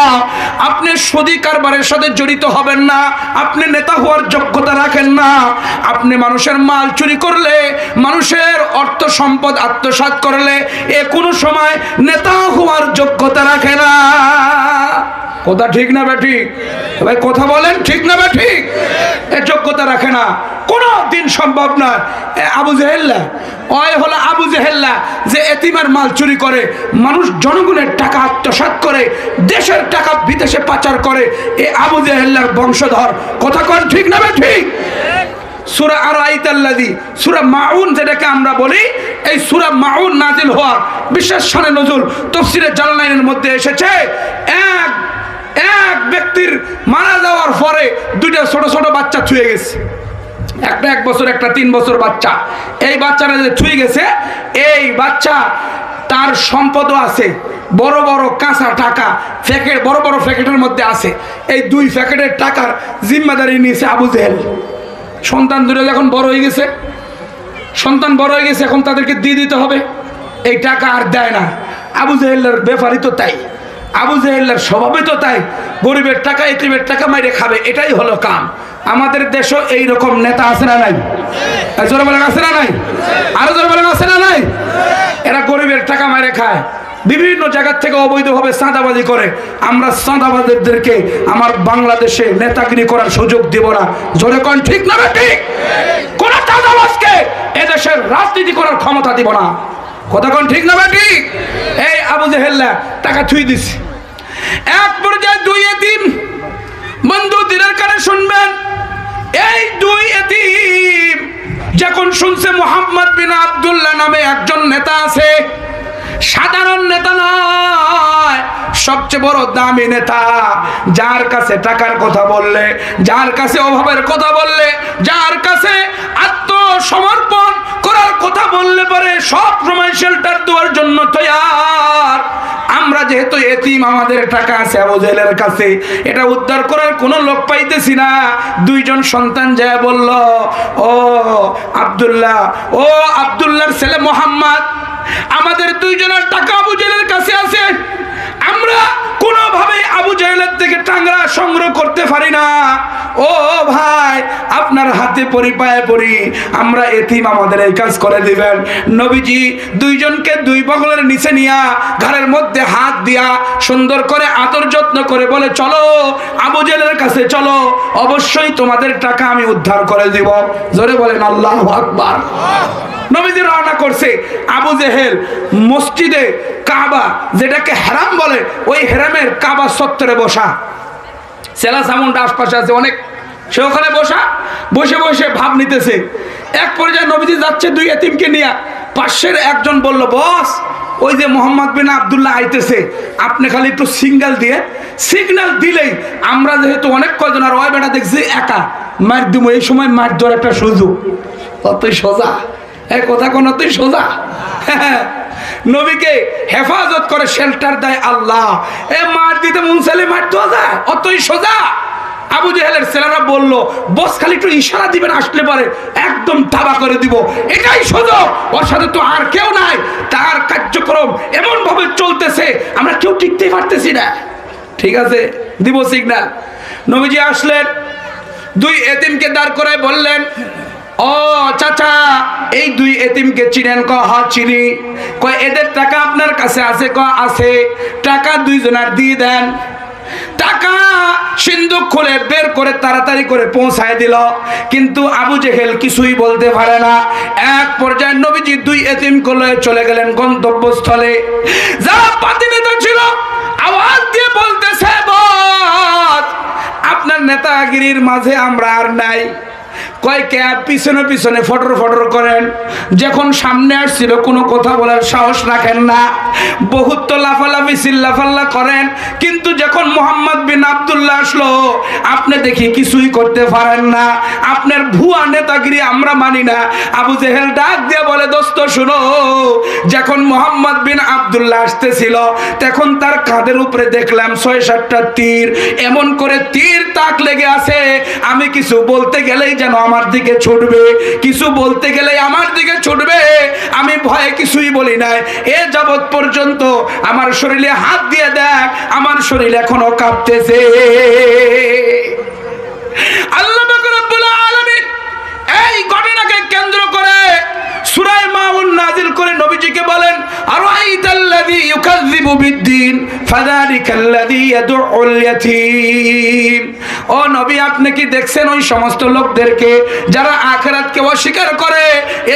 আপনি সুদী কারবারের সাথে জড়িত হবেন না, আপনি নেতা হওয়ার যোগ্যতা রাখেন না। আপনি মানুষের মাল চুরি করলে, মানুষের অর্থ সম্পদ আত্মসাৎ করলে, এ কোনো সময় নেতা হওয়ার যোগ্যতা রাখে না। কথা ঠিক না বেঠিক? ভাই কথা বলেন, ঠিক না বেঠিক? এ যোগ্যতা রাখে না, কোনো দিন সম্ভব না। আবু জেহেল্লা, ওই হলো আবু জেহেল্লা, যে এতিমের মাল চুরি করে, মানুষ জনগণের টাকা আত্মসাৎ করে, দেশের টাকা বিদেশে পাচার করে, এ আবু জেহেল্লার বংশধর। কথা কোন ঠিক না বেঠিক? সূরা আরাইতাল্লাযী, সূরা মাউন যেটাকে আমরা বলি, এই সূরা মাউন নাজিল হওয়া বিশেষ শানে নজুল তাফসীরে জালালাইনের মধ্যে এসেছে। এক ব্যক্তির মারা যাওয়ার পরে 2টা ছোট ছোট বাচ্চা ছুঁয়ে গেছে। একটা 1 বছর, একটা 3 বছর বাচ্চা। এই বাচ্চারা যে ছুঁয়ে গেছে, এই বাচ্চা তার সম্পদও আছে, বড় বড় কাঁচা টাকা প্যাকেট, বড় বড় প্যাকেটের মধ্যে আছে। এই 2 প্যাকেটের টাকার জিম্মাদারি নিয়েছে আবু জেহেল। সন্তান দুটো যখন বড় হয়ে গেছে, এখন তাদেরকে দিয়ে দিতে হবে। এই টাকা আর দেয় না। আবু জেহেলের ব্যাপারই তো তাই, আবু জেহেলের স্বভাবই তো তাই, গরিবের টাকা এতিমের টাকা মাইরে খাবে, এটাই হলো কাম। আমাদের দেশও এইরকম নেতা আছে না নাই? জোরে বলেন আছে না নাই? আরো জোরে বলেন আছে না নাই? এরা গরিবের টাকা মাইরে খায়, বিভিন্ন জায়গা থেকে অবৈধভাবে চাঁদাবাজি করে। আমরা চাঁদাবাজদেরকে আমার বাংলাদেশে নেতাগিরি করার সুযোগ দেব না। জোরে কোন ঠিক না ঠিক? কোন চাঁদাবাজকে এদেশের রাজনীতি করার ক্ষমতা দিব না। কথা কোন ঠিক না ঠিক? এই আবু জেহেল্লা টাকা ছুঁয়ে দিছে। এক পর্যায়ে 2 এতিম, বন্ধু দিনের কানে শুনবেন, এই 2 এতিম যখন শুনছে মুহাম্মদ বিন আব্দুল্লাহ নামে একজন নেতা আছে, সাধারণ নেতা নয়, সবচেয়ে বড় দামি নেতা, যার কাছে টাকার কথা বললে, যার কাছে অভাবের কথা বললে, যার কাছে আত্মসমর্পণ করার কথা বললে পরে সব সময় শেল্টার দেওয়ার জন্য তৈয়ার। আমরা যেহেতু এতিম, আমাদের টাকা আছে আবু জেহেলের কাছে, এটা উদ্ধার করার কোনো লোক পাইতেছি না। 2 জন সন্তান যায় বলল, ও আব্দুল্লাহ, ও আব্দুল্লাহর ছেলে মোহাম্মদ, আমাদের 2 জনের টাকা আবু জেহেলের কাছে আছে, আমরা কোনোভাবে আবু জাহেলের থেকে টাংরা সংগ্রহ করতে পারি না। ও ভাই, আপনার হাতে পরি, পায়ে পরি, আমরা এতিম, আমাদের এই কাজ করে দিবেন। নবীজি দুইজনকে দুই বগলের নিচে নিয়া ঘাড়ের মধ্যে হাত দিয়া সুন্দর করে আদর যত্ন করে বলে, চলো আবু জাহেলের কাছে চলো, অবশ্যই তোমাদের টাকা আমি উদ্ধার করে দিব। জোরে বলেন আল্লাহু আকবার। নবীজি রওনা করছে। আবু জেহেল মসজিদে কাবা, যেটাকে হেরাম বলে, ওই হেরামের কাবা চত্বরে বসা, সেলা সামুন্ডা আশপাশে আছে অনেক, সে ওখানে বসা, বসে বসে ভাব নিতেছে। এক পর্যায়ে নবীজি যাচ্ছে দুই এতিমকে নিয়ে, পাশের একজন বলল, বস ওই যে মোহাম্মদ বিন আব্দুল্লাহ আইতেছে, আপনি খালি একটু সিগন্যাল দিলেই আমরা যেহেতু অনেক কয়জন, আর ওই বেটা দেখছি একা, মার দিব, এই সময় মার দেওয়ার একটা সুযোগ। অতই সোজা এই কথা, কোন অতই সোজা। নবীকে হেফাজত করে, শেল্টার দেয় আল্লাহ। এ মার দিতে মন চাইলে মার দেওয়া যায়, অতই সোজা। আবু জেহেলের ছেলেরা বলল, বস খালি একটু ইশারা দিবেন, আসলে পারে একদম তাবা করে দিব, এটাই সোজা, ওর সাথে তো আর কেউ নাই, তার কার্যক্রম এমন ভাবে চলতেছে আমরা কেউ টিকতেই পারতেছি না। ঠিক আছে, দিব সিগন্যাল। নবীজি আসলেন, দুই এতিমকে দাঁড় করায় বললেন, ও চাচা, এই দুই এতিমকে চিনেন? ক হ্যাঁ চিনি। কয় এদের টাকা আপনার কাছে আছে? ক আছে। টাকা দুইজনার দিয়ে দেন। টাকা সিন্ধুক খুলে বের করে তাড়াতাড়ি করে পৌঁছায় দিল, কিন্তু আবু জেহেল কিছুই বলতে পারে না। এক পর্যায়ে নবীজি দুই এতিমকে লয়ে চলে গেলেন গন্তব্যস্থলে। যারা পাতি নেতা ছিল আওয়াজ দিয়ে বলতেছে, বস আপনার নেতাগিরির মাঝে আমরা আর নাই। কয় কে? পিছনে পিছনে ফটর ফটর করেন, যখন সামনে আসছিল কোনো কথা বলার সাহস রাখেন না, বহুত তো লাফালাফি চিল্লাফাল্লা করেন, কিন্তু যখন মোহাম্মদ বিন আব্দুল্লাহ আসলো আপনি দেখি কিছুই করতে পারেন না, আপনার ভুয়া নেতাগিরি আমরা মানি না। আবু জেহেল ডাক দিয়ে বলে, দোস্ত শুনো, যখন মোহাম্মদ বিন আব্দুল্লাহ আসতেছিল তখন তার কাঁধের উপরে দেখলাম ৬-৭টা তীর, এমন করে তীর তাক লেগে আছে, আমি কিছু বলতে গেলেই যেন আমার দিকে ছুটবে, কিছু বলতে গেলে আমার দিকে ছুটবে, আমি ভয়ে কিছুই বলি নাই। এ যাবৎ পর্যন্ত আমার শরীরে হাত দিয়ে দেখ, আমার শরীর এখনো কাঁপতেছে। আল্লাহ পাক রব্বুল আলামিন এই ঘটনাকে কেন্দ্র করে সূরা মাউন নাজিল করে নবীজিকে বলেন, আরাইতাল্লাযী ইউকাযযিবু বিদ্দীন ফাযালিকাল্লাযী ইয়াদউল ইয়াতীম। ও নবী, আপনি কি দেখছেন ওই সমস্ত লোকদেরকে যারা আখিরাতকে অস্বীকার করে,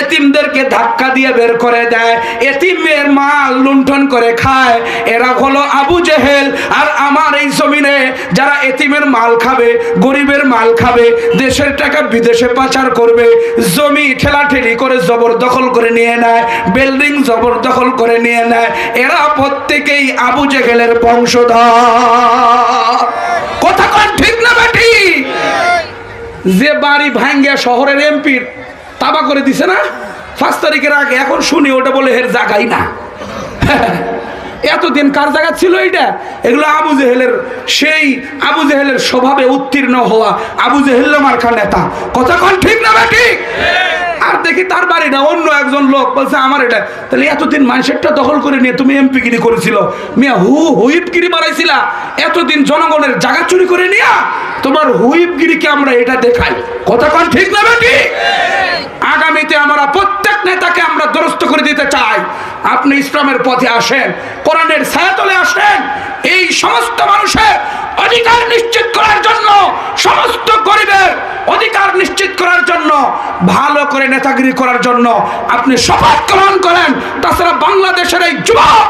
এতিমদেরকে ধাক্কা দিয়ে বের করে দেয়, এতিমের মাল লুণ্ঠন করে খায়, এরা হলো আবু জেহেল। আর আমার এই জমিনে যারা এতিমের মাল খাবে, গরিবের মাল খাবে, দেশের টাকা বিদেশে পাচার করবে, জমি ঠেলাঠেলি করে জবরদখল করে নিয়ে নেয়, বিল্ডিং জবরদখল করে নিয়ে নেয়, এরা প্রত্যেকেই আবু জেহেলের বংশধর। কথা কোন ঠিক না বেটি? যে বাড়ি ভাঙ্গিয়া শহরের এমপির তাবা করে দিছে না 5 তারিখের আগে, এখন শুনি ওটা বলে হের জায়গাই না। এতদিন কার জায়গা ছিল এটা? এগুলো আবু জেহেলের, সেই আবু জেহেলের স্বভাবে উত্তীর্ণ হওয়া আবু জেহেল মার্কা নেতা। কথা কোন ঠিক না বেটি? আর দেখি তার বাড়ি না, অন্য একজন লোক বলছে আমার এটা। তাহলে এতদিন মানুষেরটা দখল করে নিয়ে তুমি এমপিগিরি করেছিল, মিয়া হুইপগিরি মারাইছিলা, এতদিন জনগণের জায়গা চুরি করে নিয়া তোমার হুইপগিরিকে আমরা এটা দেখাই। কথা কোন ঠিক না বেটি? আগামীতে আমরা প্রত্যেক নেতাকে আমরা দুরস্ত করে দিতে চাই। আপনি ইসলামের পথে আসেন, কোরআনের ছায়াতলে আসেন, এই সমস্ত মানুষের অধিকার নিশ্চিত করার জন্য, সমস্ত গরিবের অধিকার নিশ্চিত করার জন্য, ভালো করে নেতাগিরি করার জন্য আপনি শপথ গ্রহণ করেন। তাছাড়া বাংলাদেশের এই যুবক,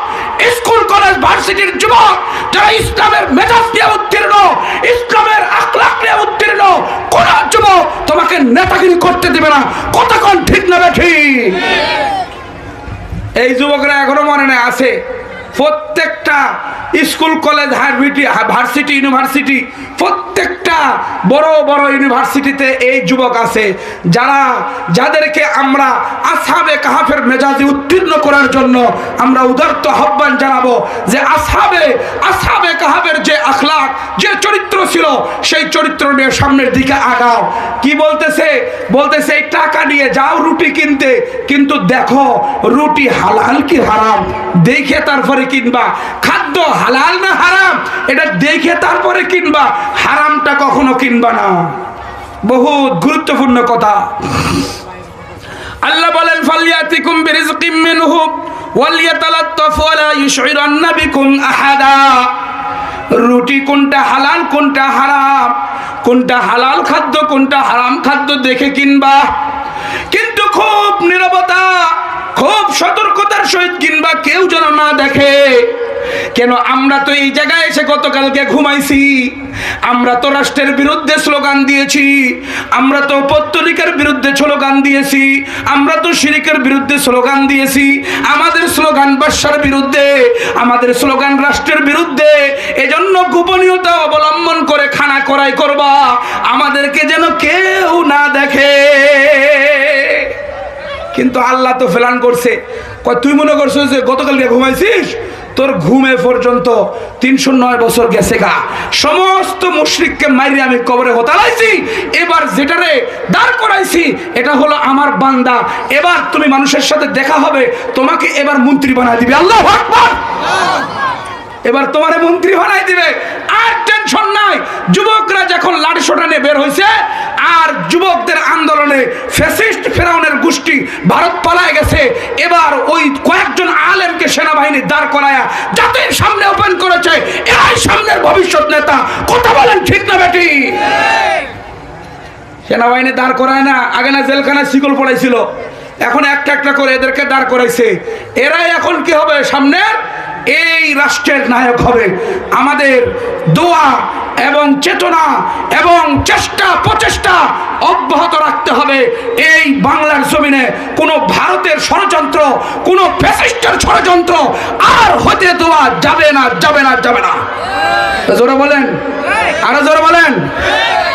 স্কুল কলেজ ভার্সিটির যুবক যারা ইসলামের মেজাজ নিয়ে উত্তীর্ণ, ইসলামের আখলাক নিয়ে উত্তীর্ণ, কোন যুবক তোমাকে নেতাগিরি করতে দেবে না। কথা কোন ঠিক না বেঠি? এই যুবকরা এখনো মনে নেই আছে, প্রত্যেকটা স্কুল কলেজ ভার্সিটি ইউনিভার্সিটি, প্রত্যেকটা বড় বড় ইউনিভার্সিটিতে এই যুবক আছে যাদেরকে আমরা আসহাবে কাহাফের মেজাজে উত্তীর্ণ করার জন্য আমরা উদারত আহ্বান জানাবো যে আসহাবে কাহাফের যে আখলাক, যে চরিত্র ছিল, সেই চরিত্র নিয়ে সামনের দিকে আগাও। কি বলতেছে? এই টাকা নিয়ে যাও রুটি কিনতে, কিন্তু দেখো রুটি হালাল কি হারাম দেখে তারপরে কিনবা। খাদ্য খাদ্য হালাল না হারাম এটা দেখে তারপরে কিনবা, হারামটা কখনো কিনবা না। বহুত গুরুত্বপূর্ণ কথা। আল্লাহ বলেন ফালিয়াতিকুম বিরিজকিম মিনহু ওয়ালিয়াতালাত্তাফু ওয়ালা ইউশইরান্না বিকুম আহাদা। রুটি কোনটা হালাল কোনটা হারাম, কোনটা হালাল খাদ্য কোনটা হারাম খাদ্য দেখে কিনবা, কিন্তু খুব নীরবতা খুব সতর্কতার সহিত কিনবা, কেউ যেন না দেখে। কেন আমরা তো এই জায়গায় এসে গতকালকে ঘুমাইছি, আমরা তো রাষ্ট্রের বিরুদ্ধে স্লোগান দিয়েছি, আমরা তো পত্তলিকার বিরুদ্ধে স্লোগান দিয়েছি, আমরা তো শিরিকের বিরুদ্ধে স্লোগান দিয়েছি। আমাদের স্লোগান বাদশার বিরুদ্ধে, আমাদের স্লোগান রাষ্ট্রের বিরুদ্ধে। এজন্য গোপনীয়তা অবলম্বন করে খানা করাই করবা, আমাদেরকে যেন কেউ না দেখে। কিন্তু আল্লাহ তো ফেলান করছে। তুই মনে করছো যে গতকালকে ঘুমাইছিস, তোর ঘুমে পর্যন্ত 309 বছর গেছে গা। সমস্ত মুশরিককে মাইরে আমি কবরে হতালাইছি, এবার যেটারে দাঁড় করাইছি এটা হলো আমার বান্দা। এবার তুমি মানুষের সাথে দেখা হবে, তোমাকে এবার মন্ত্রী বানাই দিবে। আল্লাহু আকবার। এবার তোমারে মন্ত্রী বানাই দিবে, আর টেনশন নাই। যুবকরা যখন লাঠি সোটা নিয়ে বের হয়েছে, আর যুবকদের আন্দোলনে ফ্যাসিস্ট ফেরাউনের গোষ্ঠী ভারত পালায় গেছে, এবার ওই কয়েকজন আলেমকে সেনাবাহিনী দাঁড় করায়া জাতির সামনে ওপেন করেছে, এরাই সামনের ভবিষ্যৎ নেতা। কথা বলেন ঠিক না বেটি? সেনাবাহিনী দাঁড় করায় না, আগে না জেলখানায় শিকল পড়াইছিল, এখন একটা একটা করে এদেরকে দাঁড় করাইছে। এরাই এখন কি হবে? সামনের এই রাষ্ট্রের নায়ক হবে। আমাদের দোয়া এবং চেতনা এবং চেষ্টা প্রচেষ্টা অব্যাহত রাখতে হবে। এই বাংলার জমিনে কোনো ভারতের ষড়যন্ত্র, কোনো ফ্যাসিস্টের ষড়যন্ত্র আর হতে দেওয়া যাবে না, যাবে না, যাবে না। জোরে বলেন, আরো জোরে বলেন।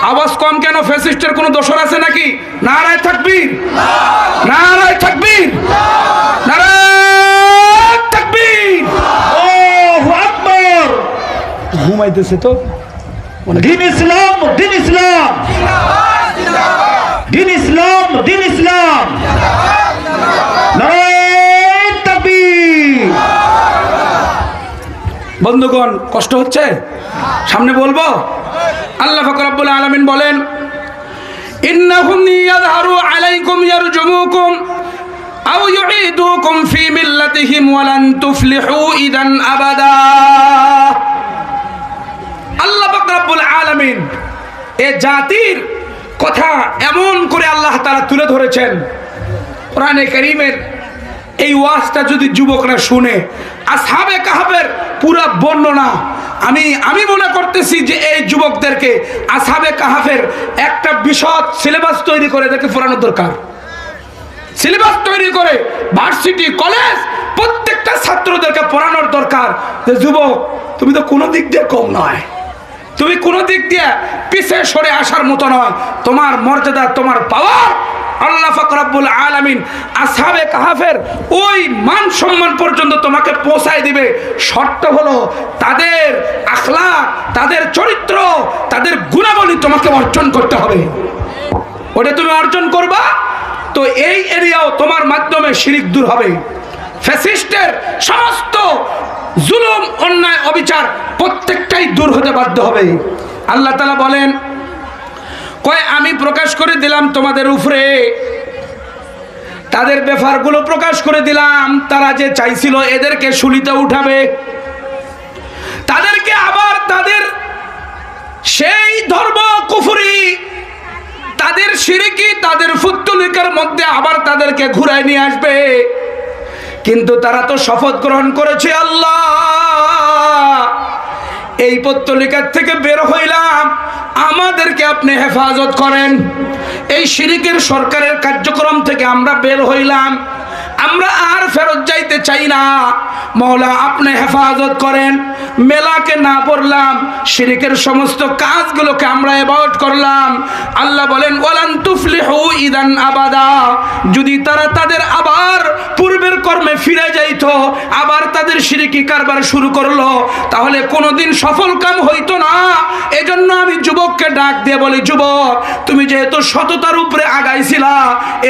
আওয়াজ কম কেন? ফ্যাসিস্টের কোনো দোষর আছে নাকি? নারায়ে তাকবীর, নারায়ে তাকবীর, নারায়ে তাকবীর। আল্লাহু আকবার। ঘুমাইতেছে তো। দিন ইসলাম, দিন ইসলাম, দিন ইসলাম, দিন ইসলাম। নারায়ে তাকবীর। বন্ধুগণ, কষ্ট হচ্ছে? সামনে বলবো। আল্লাহ পাক রব্বুল আলামিন বলেন, ইন্নাহুম ইয়াযহারু আলাইকুম ইয়ারজুমুকুম আও ইউঈদুকুম ফি মিল্লাতিহিম ওয়া লান তুফলিহু ইদান আবাদা। আল্লাহ পাক রব্বুল আলামিন এই জাতির কথা এমন করে আল্লাহ তাআলা তুলে ধরেছেন। কোরআনে কারীমের এই ওয়াজটা যদি যুবকরা শুনে, আসহাবে কাহফের পুরো বর্ণনা, আমি মনে করতেছি যে এই যুবকদেরকে আসহাবে কাহফের একটা বিশদ সিলেবাস তৈরি করে এদেরকে পড়ানোর দরকার। সিলেবাস তৈরি করে ভার্সিটি কলেজ প্রত্যেকটা ছাত্রদেরকে পড়ানোর দরকার যে যুবক, তুমি তো কোনো দিক দিয়ে কম নয়, তুমি কোনো দিক দিয়ে পিছে সরে আসার মতো নয়। তোমার মর্যাদা, তোমার পাওয়ার আল্লাহ পাক রব্বুল আলামিন আসহাবে কাহফের ওই মান সম্মান পর্যন্ত তোমাকে পৌঁছায় দিবে। শর্ত হলো তাদের আখলাক, তাদের চরিত্র, তাদের গুণাবলী তোমাকে অর্জন করতে হবে। ওটা তুমি অর্জন করবা তো এই এরিয়াও তোমার মাধ্যমে শিরিক দূর হবে। ফ্যাসিস্টের সমস্ত জুলুম, অন্যায়, অবিচার প্রত্যেকটাই দূর হতে বাধ্য হবে। আল্লাহ তাআলা বলেন, কয় আমি প্রকাশ করে দিলাম তোমাদের উপরে, তাদের ব্যাপারগুলো প্রকাশ করে দিলাম। তারা যে চাইছিল এদেরকে শুলিতে উঠাবে, তাদেরকে আবার তাদের সেই ধর্ম কুফরি, তাদের শিরকি, তাদের ফুত্তুলিকার মধ্যে আবার তাদেরকে ঘুরায় নিয়ে আসবে। কিন্তু তারা তো শপথ গ্রহণ করেছে, আল্লাহ এই পত্তলিকার থেকে বের হইলাম, আমাদেরকে আপনি হেফাজত করেন। এই শিরিকের সরকারের কার্যক্রম থেকে আমরা বের হইলাম, আমরা আর ফেরত যাইতে চাই না, মওলা আপনি হেফাজত করেন। মেলাকে না পড়লাম, শিরিকের সমস্ত কাজগুলোকে আমরা অ্যাভয়েড করলাম। আল্লাহ বলেন, ওয়ালান তুফলিহু ইদান আবাদা। যদি তারা তাদের আবার পূর্বের কর্মে ফিরে যাইতো, আবার তাদের শিরকি কারবার শুরু করলো, তাহলে কোনোদিন সফল কাম হইতো না। এজন্য আমি যুবককে ডাক দিয়ে বলি, যুবক তুমি যেহেতু সততার উপরে আগাইছিলা,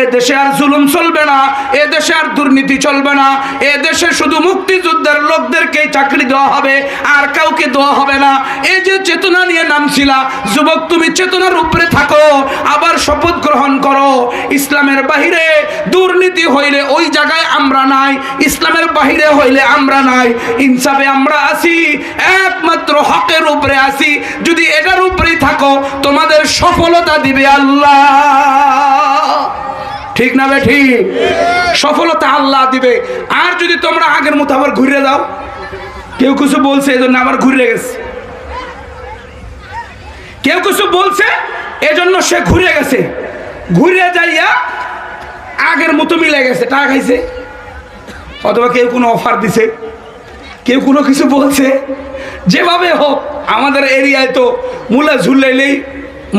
এ দেশে আর জুলুম চলবে না, এ দেশে আর দুর্নীতি চলবে না, এ দেশে শুধু মুক্তিযুদ্ধের লোকদেরকে চাকরি দেওয়া হবে, আর কাউকে দেওয়া হবে না। এই যে চেতনা নিয়ে নামছিলা, যুবক তুমি চেতনার উপরে থাকো, আবার শপথ গ্রহণ করো, ইসলামের বাহিরে দুর্নীতি হইলে ওই জায়গায় আমরা নাই, ইসলামের বাহিরে হইলে আমরা নাই, ইনসাফে আমরা আছি, একমাত্র হকের উপরে আছি। যদি এটার উপরেই থাকো, তোমাদের সফলতা দিবে আল্লাহ। ঠিক না বে ঠিক? সফলতা আল্লাহ দিবে। আর যদি তোমরা আগের মতো আবার ঘুরে যাও, কেউ কিছু বলছে এজন্য আবার ঘুরে গেছে, কেউ কিছু বলছে এজন্য সে ঘুরে গেছে, ঘুরে যাইয়া আগের মতো মিলে গেছে, টাকা খাইছে, অথবা কেউ কোনো অফার দিছে, কেউ কোনো কিছু বলছে, যেভাবে হোক আমাদের এরিয়ায় তো মূলা ঝুলাইলেই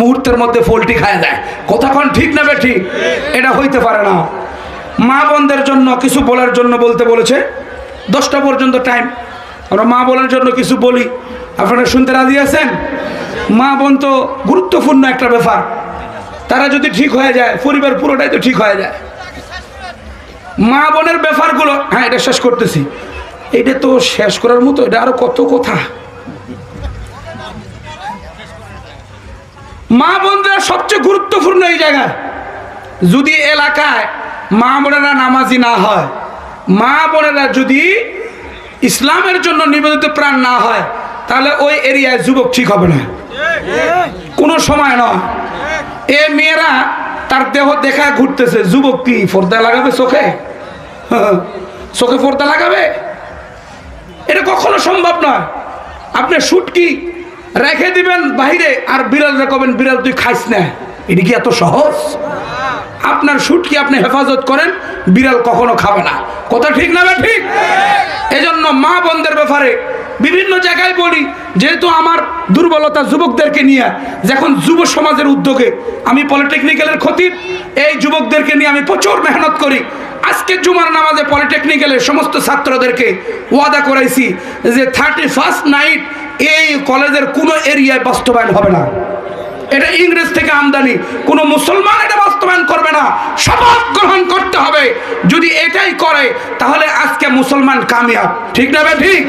মুহূর্তের মধ্যে পোল্ট্রি খায় যায়। কতক্ষণ ঠিক না বে ঠিক? এটা হইতে পারে না। মা বোনদের জন্য কিছু বলার জন্য বলতে বলেছে, 10টা পর্যন্ত টাইম, আমরা মা বোনের জন্য কিছু বলি, আপনারা শুনতে রাজি আছেন? মা বোন তো গুরুত্বপূর্ণ একটা ব্যাপার, তারা যদি ঠিক হয়ে যায় পরিবার পুরোটাই তো ঠিক হয়ে যায়। মা বোনের ব্যাপারগুলো, হ্যাঁ এটা শেষ করতেছি, এটা তো শেষ করার মতো, এটা আরো কত কথা। মা বোনরা সবচেয়ে গুরুত্বপূর্ণ এই জায়গায়। যদি এলাকায় মা বোনেরা নামাজি না হয়, মা বোনেরা যদি ইসলামের জন্য নিবেদিত প্রাণ না হয়, তাহলে ওই এরিয়ায় যুবক ঠিক হবে না, কোনো সময় নয়। এ মেয়েরা তার দেহ দেখা ঘুরতেছে, যুবক কি পর্দা লাগাবে চোখে? চোখে পর্দা লাগাবে? এটা কখনো সম্ভব নয়। আপনি শুটকি রেখে দিবেন বাহিরে, আর বিড়াল রেখবেন, বিড়াল তুই খাইস না, এটা কি এত সহজ? আপনার শুটকি আপনি হেফাজত করেন, বিড়াল কখনো খাবে না। কথা ঠিক না? ঠিক। এজন্য মা বোনদের ব্যাপারে বিভিন্ন জায়গায় বলি, যেহেতু আমার দুর্বলতা যুবকদেরকে নিয়ে, যখন যুব সমাজের উদ্যোগে আমি পলিটেকনিক্যালের খতিব, এই যুবকদেরকে নিয়ে আমি প্রচুর মেহনত করি। আজকে জুমার নামাজে পলিটেকনিক্যালের সমস্ত ছাত্রদেরকে ওয়াদা করাইছি যে 31st নাইট এই কলেজের কোনো এরিয়ায় বাস্তবায়ন হবে না। এটা ইংরেজ থেকে আমদানি, কোনো মুসলমান এটা বাস্তবায়ন করবে না, শপথ গ্রহণ করতে হবে। যদি এটাই করে তাহলে আজকে মুসলমান কামিয়াব। ঠিক না? ঠিক।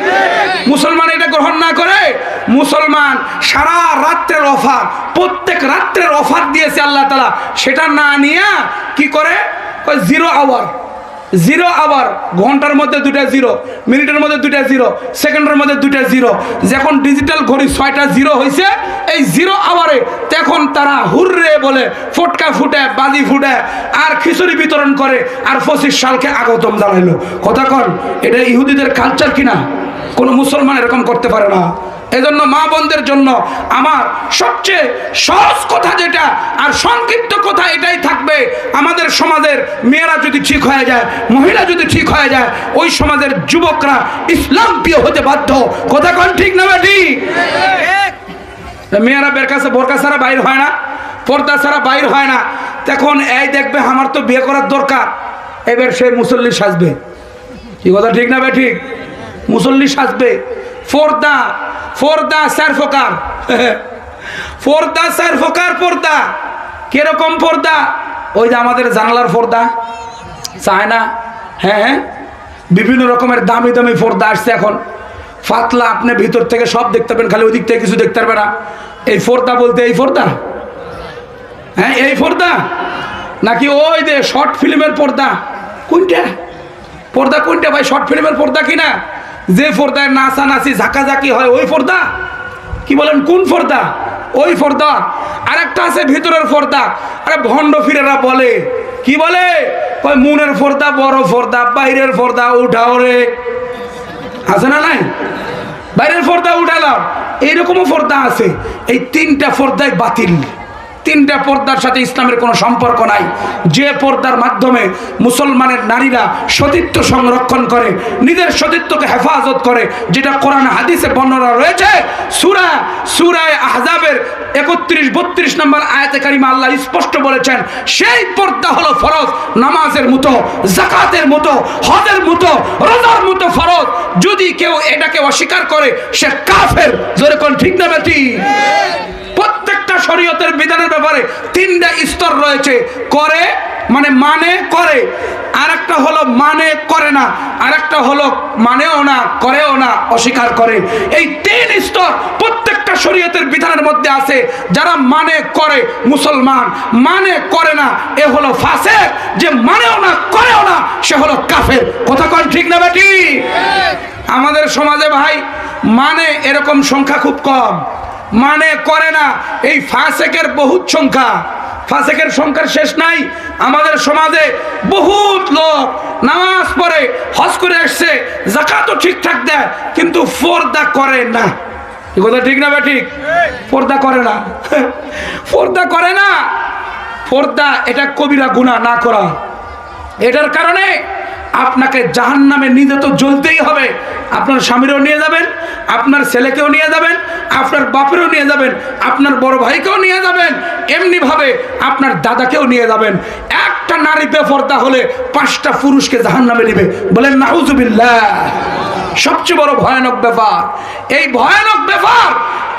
মুসলমান এটা গ্রহণ না করে, মুসলমান সারা রাত্রের অফার, প্রত্যেক রাত্রের অফার দিয়েছে আল্লাহ তাআলা, সেটা না নিয়ে কি করে, 0 আওয়ার, 0 আওয়ার, ঘন্টার মধ্যে 2টা 0, মিনিটের মধ্যে 2টা 0, সেকেন্ডের মধ্যে 2টা 0। যখন ডিজিটাল ঘড়ি 6টা 0 হয়েছে, এই 0 আওয়ারে তখন তারা হুররে বলে, ফটকা ফুটে, বাজি ফুটে, আর খিচুড়ি বিতরণ করে, আর 25 সালকে আগতম জানাইলো। কথা কন, এটা ইহুদিদের কালচার কিনা? কোনো মুসলমান এরকম করতে পারে না। এজন্য মা বোনদের জন্য আমার সবচেয়ে সহজ কথা যেটা, আর সংক্ষিপ্ত কথা এটাই থাকবে, আমাদের সমাজের মেয়েরা যদি ঠিক হয়ে যায়, মহিলা যদি ঠিক হয়ে যায়, ওই সমাজের যুবকরা ইসলাম প্রিয় হতে বাধ্য। কথা কন ঠিক না? ঠিক। মেয়েরা বোরকা ছাড়া বাইর হয় না, পর্দা ছাড়া বাইর হয় না। তখন এই দেখবে আমার তো বিয়ে করার দরকার, এবার সে মুসল্লি সাজবে। কি কথা ঠিক না? ঠিক। মুসল্লি সাজবে। পর্দা, পর্দা 4 প্রকার, পর্দা 4 প্রকার। পর্দা কিরকম পর্দা? ওই যে আমাদের জানালার পর্দা চায় না, হ্যাঁ, বিভিন্ন রকমের দামি দামি পর্দা আসছে এখন, পাতলা, আপনি ভিতর থেকে সব দেখতে পাবেন, খালি ওই দিক থেকে কিছু দেখতে পারবে না। এই পর্দা বলতে এই পর্দা, হ্যাঁ এই পর্দা, নাকি ওই যে শর্ট ফিল্মের পর্দা? কোনটা পর্দা? কোনটা ভাই? শর্ট ফিল্মের পর্দা কিনা? যে পর্দায় নাচানাচি ঝাঁকাঝাঁকি হয় ওই পর্দা? কি বলেন, কোন পর্দা? ওই পর্দা। আর একটা আছে ভিতরের পর্দা। আরে ভণ্ড ফিরেরা বলে, কি বলে, ওই মনের পর্দা, বড় পর্দা, বাইরের পর্দা উঠাও রে, আছে না নাই? বাইরের পর্দা উঠালাম, এইরকমও পর্দা আছে। এই 3টা পর্দায় বাতিল, তিনটা পর্দার সাথে ইসলামের কোনো সম্পর্ক নাই। যে পর্দার মাধ্যমে মুসলমানের নারীরা সতীত্ব সংরক্ষণ করে, নিজের সতীত্বকে হেফাজত করে, যেটা কোরআন হাদিসে বর্ণনা রয়েছে। সূরা আহজাবের 31-32 নম্বর আয়াতে কারিমা আল্লাহ স্পষ্ট বলেছেন, সেই পর্দা হলো ফরজ, নামাজের মতো, যাকাতের মতো, হজের মতো, রোজার মতো ফরজ। যদি কেউ এটাকে অস্বীকার করে সে কাফের। জোরে কোন ঠিক না বেটি? প্রত্যেকটা শরীয়তের বিধানের ব্যাপারে তিনটা স্তর রয়েছে। করে মানে করে, আরেকটা হলো মানে করে না, আরেকটা হলো মানেও না, করেও না, অস্বীকার করে। এই তিন স্তর প্রত্যেকটা শরীয়তের বিধানের মধ্যে আছে। যারা মানে করে মুসলমান, মানে করে না এ হলো ফাসিক, যে মানেও না করেও না সে হলো কাফের। কথা কোন ঠিক না বেটি? আমাদের সমাজে ভাই মানে এরকম সংখ্যা খুব কম, মানে করে না এই ফাসিকের বহুত সংখ্যা। ফাসিকের সংখ্যার শেষ নাই। আমাদের সমাজে বহুত লোক নামাজ পড়ে, হজ করে আসছে, যাকাতও ঠিকঠাক দেয়, কিন্তু পর্দা করে না। এই কথা ঠিক না বেঠিক? পর্দা করে না, পর্দা করে না। পর্দা এটা কবিরা গুনাহ না করা। এটার কারণে আপনাকে জাহান্নামে নিজে তো জ্বলতেই হবে। আপনার স্বামীরও নিয়ে যাবেন, আপনার ছেলেকেও নিয়ে যাবেন, আপনার বাপেরও নিয়ে যাবেন, আপনার বড় ভাইকেও নিয়ে যাবেন, এমনি ভাবে আপনার দাদাকেও নিয়ে যাবেন। একটা নারী বেপরদা হলে 5টা পুরুষকে জাহান্নামে নেবে। বলেন নাউজুবিল্লাহ। সবচেয়ে বড় ভয়ানক ব্যাপার এই ভয়ানক ব্যাপার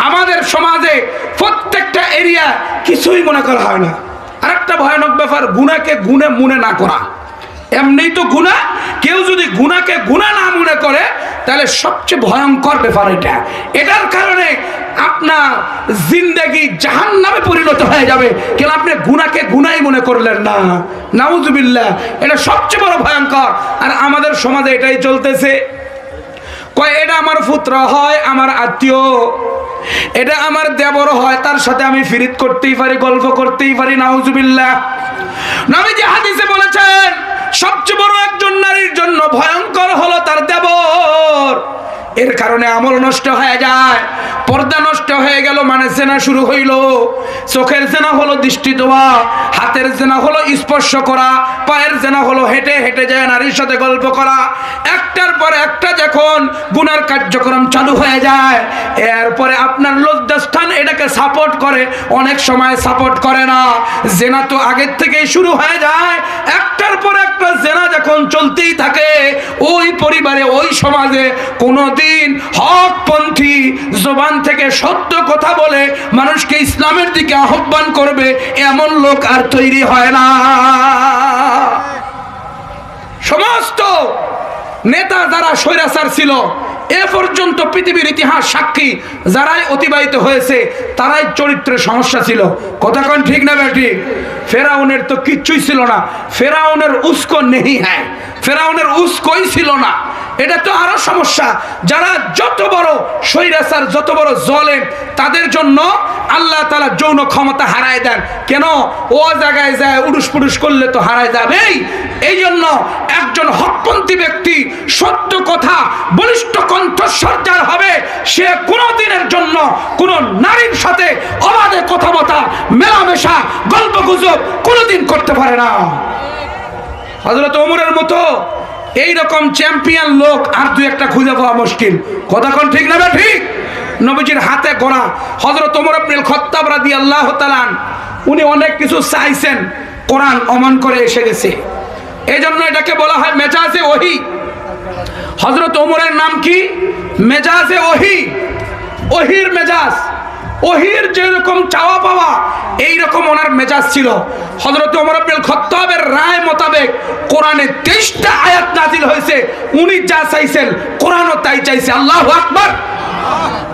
আমাদের সমাজে প্রত্যেকটা এরিয়া কিছুই মনে করা হয় না। আরেকটা ভয়ানক ব্যাপার গুনাহকে গুণে মনে না করা। এমনি তো গুনাহ, কেউ যদি গুনাহকে গুনাহ না মনে করে তাহলে সবচেয়ে ভয়ঙ্কর ব্যাপার এটা। এটার কারণে আপনার জিন্দেগি জাহান্নামে পরিণত হয়ে যাবে। কেন আপনি গুনাহকে গুনাহই মনে করলেন না? নাউজুবিল্লাহ। এটা সবচেয়ে বড় ভয়ঙ্কর। আর আমাদের সমাজে এটাই চলতেছে। কয় এটা আমার পুত্র হয়, আমার আত্মীয়, এটা আমার দেবর হয়, তার সাথে আমি ফিরিত করতেই পারি, গল্প করতেই পারি। নাউজুবিল্লাহ। নবীজি হাদিসে বলেছেন সবচেয়ে বড় একজন নারীর জন্য ভয়ঙ্কর হলো তার দেবর। এর কারণে আমল নষ্ট হয়ে যায়, পর্দা নষ্ট হয়ে গেল, মানে জেনা শুরু হইল। চোখের জেনা হলো দৃষ্টি দেওয়া, হাতের জেনা হলো স্পর্শ করা, পায়ের জেনা হলো হেঁটে হেঁটে যায় নারীর সাথে গল্প করা। একটার পর একটা যখন গুনার কার্যক্রম চালু হয়ে যায়, এরপরে আপনার লজ্জাস্থান এটাকে সাপোর্ট করে, অনেক সময় সাপোর্ট করে না। জেনা তো আগের থেকেই শুরু হয়ে যায়। একটার পর একটা জেনা যখন চলতেই থাকে, ওই পরিবারে, ওই সমাজে কোনোদিন হকপন্থী জবান থেকে সত্য কথা বলে মানুষকে ইসলামের দিকে আহ্বান করবে এমন লোক আর তৈরি হয় না। সমস্ত নেতা যারা স্বৈরাচার ছিল এ পর্যন্ত পৃথিবীর ইতিহাস সাক্ষী, যারাই অতিবাহিত হয়েছে তারাই চরিত্রের সমস্যা ছিল। কথা কোন ঠিক না বেঠিক? ফেরাউনের তো কিচ্ছুই ছিল না। ফেরাউনের উস্কো নেই হ্যাঁ, ফেরাউনের উস্কোই ছিল না। এটা তো আরো সমস্যা। যারা যত বড় স্বৈরাচার, যত বড় জালেম, তাদের জন্য আল্লাহ তাআলা যৌন ক্ষমতা হারায় দেন। কেন? ও জায়গায় যায় উড়ুস পুরুষ করলে তো হারায় যাবেই। এই জন্য একজন হকপন্থী ব্যক্তি, সত্য কথা, বলিষ্ঠ কণ্ঠস্বর যার হবে, সে কোনোদিনের জন্য কোন নারীর সাথে অবাধে কথাবার্তা, মেলামেশা, গল্প গুজব কোনোদিন করতে পারে না। হযরত ওমরের মতো এইরকম চ্যাম্পিয়ন লোক আর দুই একটা খুঁজে পাওয়া মুশকিল। কথা কোন ঠিক না ঠিক? নবীজির হাতে গড়া হযরত ওমর ইবনুল খাত্তাব রাদিয়াল্লাহু তাআলা, উনি অনেক কিছু চাইছেন, কোরআন অমন করে এসে গেছে। এই জন্য এটাকে বলা হয় মেজাজে ওহী। হযরত ওমরের নাম কি? মেজাজে ওহী। ওহীর মেজাজ, ওহীর যেরকম চাওয়া পাওয়া এইরকম ওনার মেজাজ ছিল। হযরত ওমর ইবনুল খাত্তাবের রায় মোতাবেক কোরআনে 23টা আয়াত নাজিল হয়েছে। উনি যা চাইছেন কোরআনও তাই চাইছে। আল্লাহু আকবার।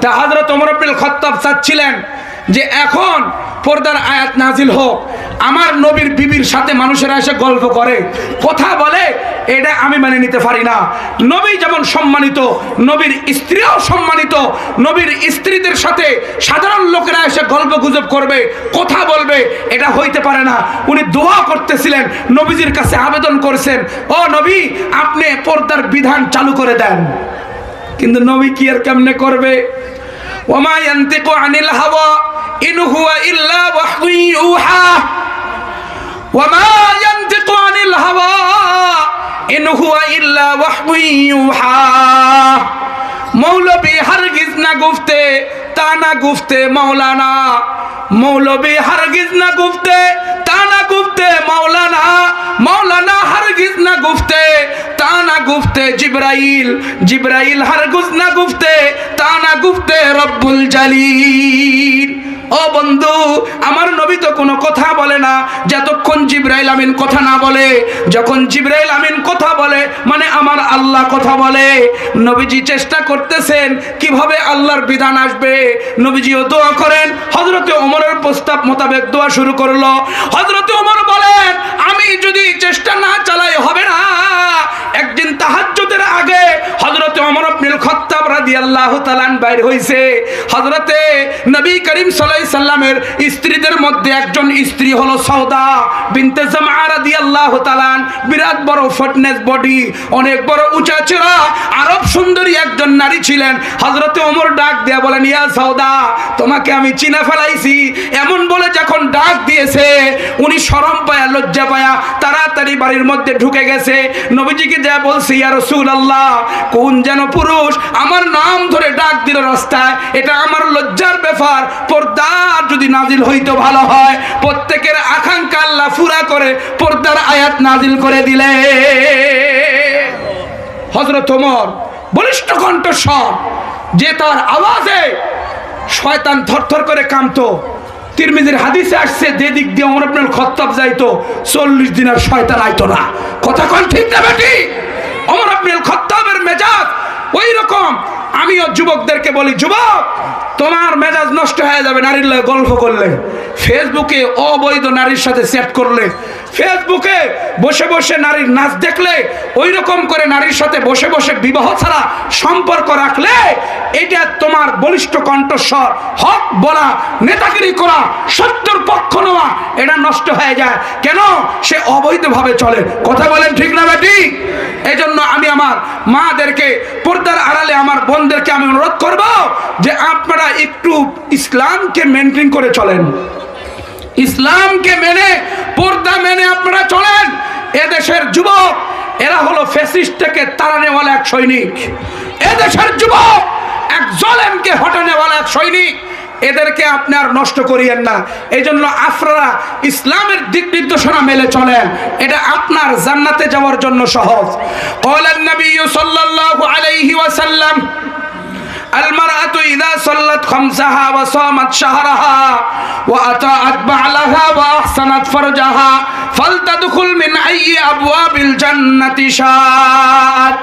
তা হযরত ওমর ইবনুল খাত্তাব চাচ্ছিলেন যে এখন পর্দার আয়াত নাজিল হোক, আমার নবীর বিবির সাথে মানুষেরা এসে গল্প করে, কথা বলে, এটা আমি মেনে নিতে পারি না। নবী যেমন সম্মানিত, নবীর স্ত্রীও সম্মানিত। নবীর স্ত্রীদের সাথে সাধারণ লোকেরা এসে গল্প গুজব করবে, কথা বলবে, এটা হইতে পারে না। উনি দোয়া করতেছিলেন, নবীজির কাছে আবেদন করেছেন, ও নবী আপনি পর্দার বিধান চালু করে দেন। কিন্তু নবী কি আর কেমনে করবে? ওমা ইয়ান্তিকু আনিল হাওয়া ইন হুয়া ইল্লা ওয়াহয়ু ইউহা ওয়া মা ইয়ানতিকু আনিল হাওয়া ইন হুয়া ইল্লা ওয়াহয়ু ইউহা। মৌলবী হারগিজ না গুফতে তা না গুফতে মৌলানা, মৌলবী হারগিজ না গুফতে তা না গুফতে মৌলানা, মৌলানা হারগিজ না গুফতে তা না গুফতে জিবরাইল, জিবরাইল হারগিজ না গুফতে তা না গুফতে রব্বুল জালিল। ও বন্ধু, আমার নবী তো কোনো কথা বলে না যতক্ষণ জিবরাইল আমিন কথা না বলে। যখন জিবরাইল আমিন কথা বলে মানে আমার আল্লাহ কথা বলে। নবীজি চেষ্টা করতেছেন কিভাবে আল্লাহর বিধান আসবে। নবীজিও দোয়া করেন। হযরতে ওমরের প্রস্তাব মোতাবেক দোয়া শুরু করলো। হযরতে ওমর বলেন, আমি যদি চেষ্টা না চালাই হবে না। একদিন তাহাজ্জুদের আগে হযরতে ওমর ইবনুল খাত্তাব রাদিয়াল্লাহু তাআলা বাইর হইছে। হযরতে নবী করিম সাল্লাল্লাহু আলাইহি সাল্লামের স্ত্রীদের মধ্যে একজন স্ত্রী হলো সাউদা বিনতে জামআ রাদিয়াল্লাহু তাআলা। বিরাট বড় ফিটনেস বডি, অনেক বড় উঁচা চেহারা, আরব সুন্দরী একজন নারী ছিলেন। হযরতে ওমর ডাক দিয়ে বলেন, ইয়া সাউদা, তোমাকে আমি চিনা ফেলাইছি। এমন বলে যখন ডাক দিয়েছে, উনি শরম পায়া লজ্জা পায়া তাড়াতাড়ি বাড়ির মধ্যে ঢুকে গেছে। নবীজিকে যা বলছে, ইয়া রাসূলুল্লাহ, কোন যেন পুরুষ আমার নাম ধরে ডাক দিল রাস্তায়, এটা আমার লজ্জার ব্যাপার। পর্দা যদি নাজিল হইতো ভালো হয়। প্রত্যেকের আকাঙ্ক্ষা আল্লাহ পুরা করে পর্দার আয়াত নাজিল করে দিলে। হযরত ওমর বলিষ্ঠ কণ্ঠস্বর, যে তার আওয়াজে শয়তান থরথর করে কাঁপতো। তিরমিজির হাদিসে আসছে, যে দিক দিয়ে ওমর ইবনুল খাত্তাব যাইতো 40 দিন আর শয়তান আইতো না। কথা কোন ঠিক না বেটি? ওমর ইবনুল খাত্তাবের মেজাজ ওই রকম। আমিও যুবকদেরকে বলি, যুবক, তোমার মেজাজ নষ্ট হয়ে যাবে নারীর লগে গল্প করলে, ফেসবুকে অবৈধ নারীর সাথে চ্যাট করলে, ফেসবুকে বসে বসে নারীর নাচ দেখলে, ওই রকম করে নারীর সাথে বসে বসে বিবাহ ছাড়া সম্পর্ক রাখলে, এটা তোমার বলিষ্ঠ কণ্ঠস্বর, হক বলা, নেতাগিরি করা, সত্যের পক্ষ নেওয়া, এটা নষ্ট হয়ে যায়। কেন? সে অবৈধভাবে চলে। কথা বলেন ঠিক না বেটি? এই জন্য আমি আমার মাদেরকে, পর্দার আড়ালে আমার বোনদেরকে আমি অনুরোধ করব যে আপনারা একটু ইসলামকে মেনটেন করে চলেন, ইসলামকে মেনে, পর্দা মেনে আপনারা চলেন। এদেশের যুবক এরা হলো ফ্যাসিস্ট থেকে তাড়ানেওয়ালা এক সৈনিক। এদেশের যুবক এক জালেমকে হটানেওয়ালা এক সৈনিক। এদেরকে আপনি আর নষ্ট করিয়েন না। এই জন্য আপনারা ইসলামের দিক নির্দেশনা মেলে চলেন, এটা আপনার জান্নাতে যাওয়ার জন্য সহজ। ক্বালান নবী সাল্লাল্লাহু আলাইহি ওয়াসাল্লাম, المرأة إذا صلت خمسها وصامت شهرها وأطاعت بعلها وأحسنت فرجها فلتدخل من أي أبواب الجنة شاءت।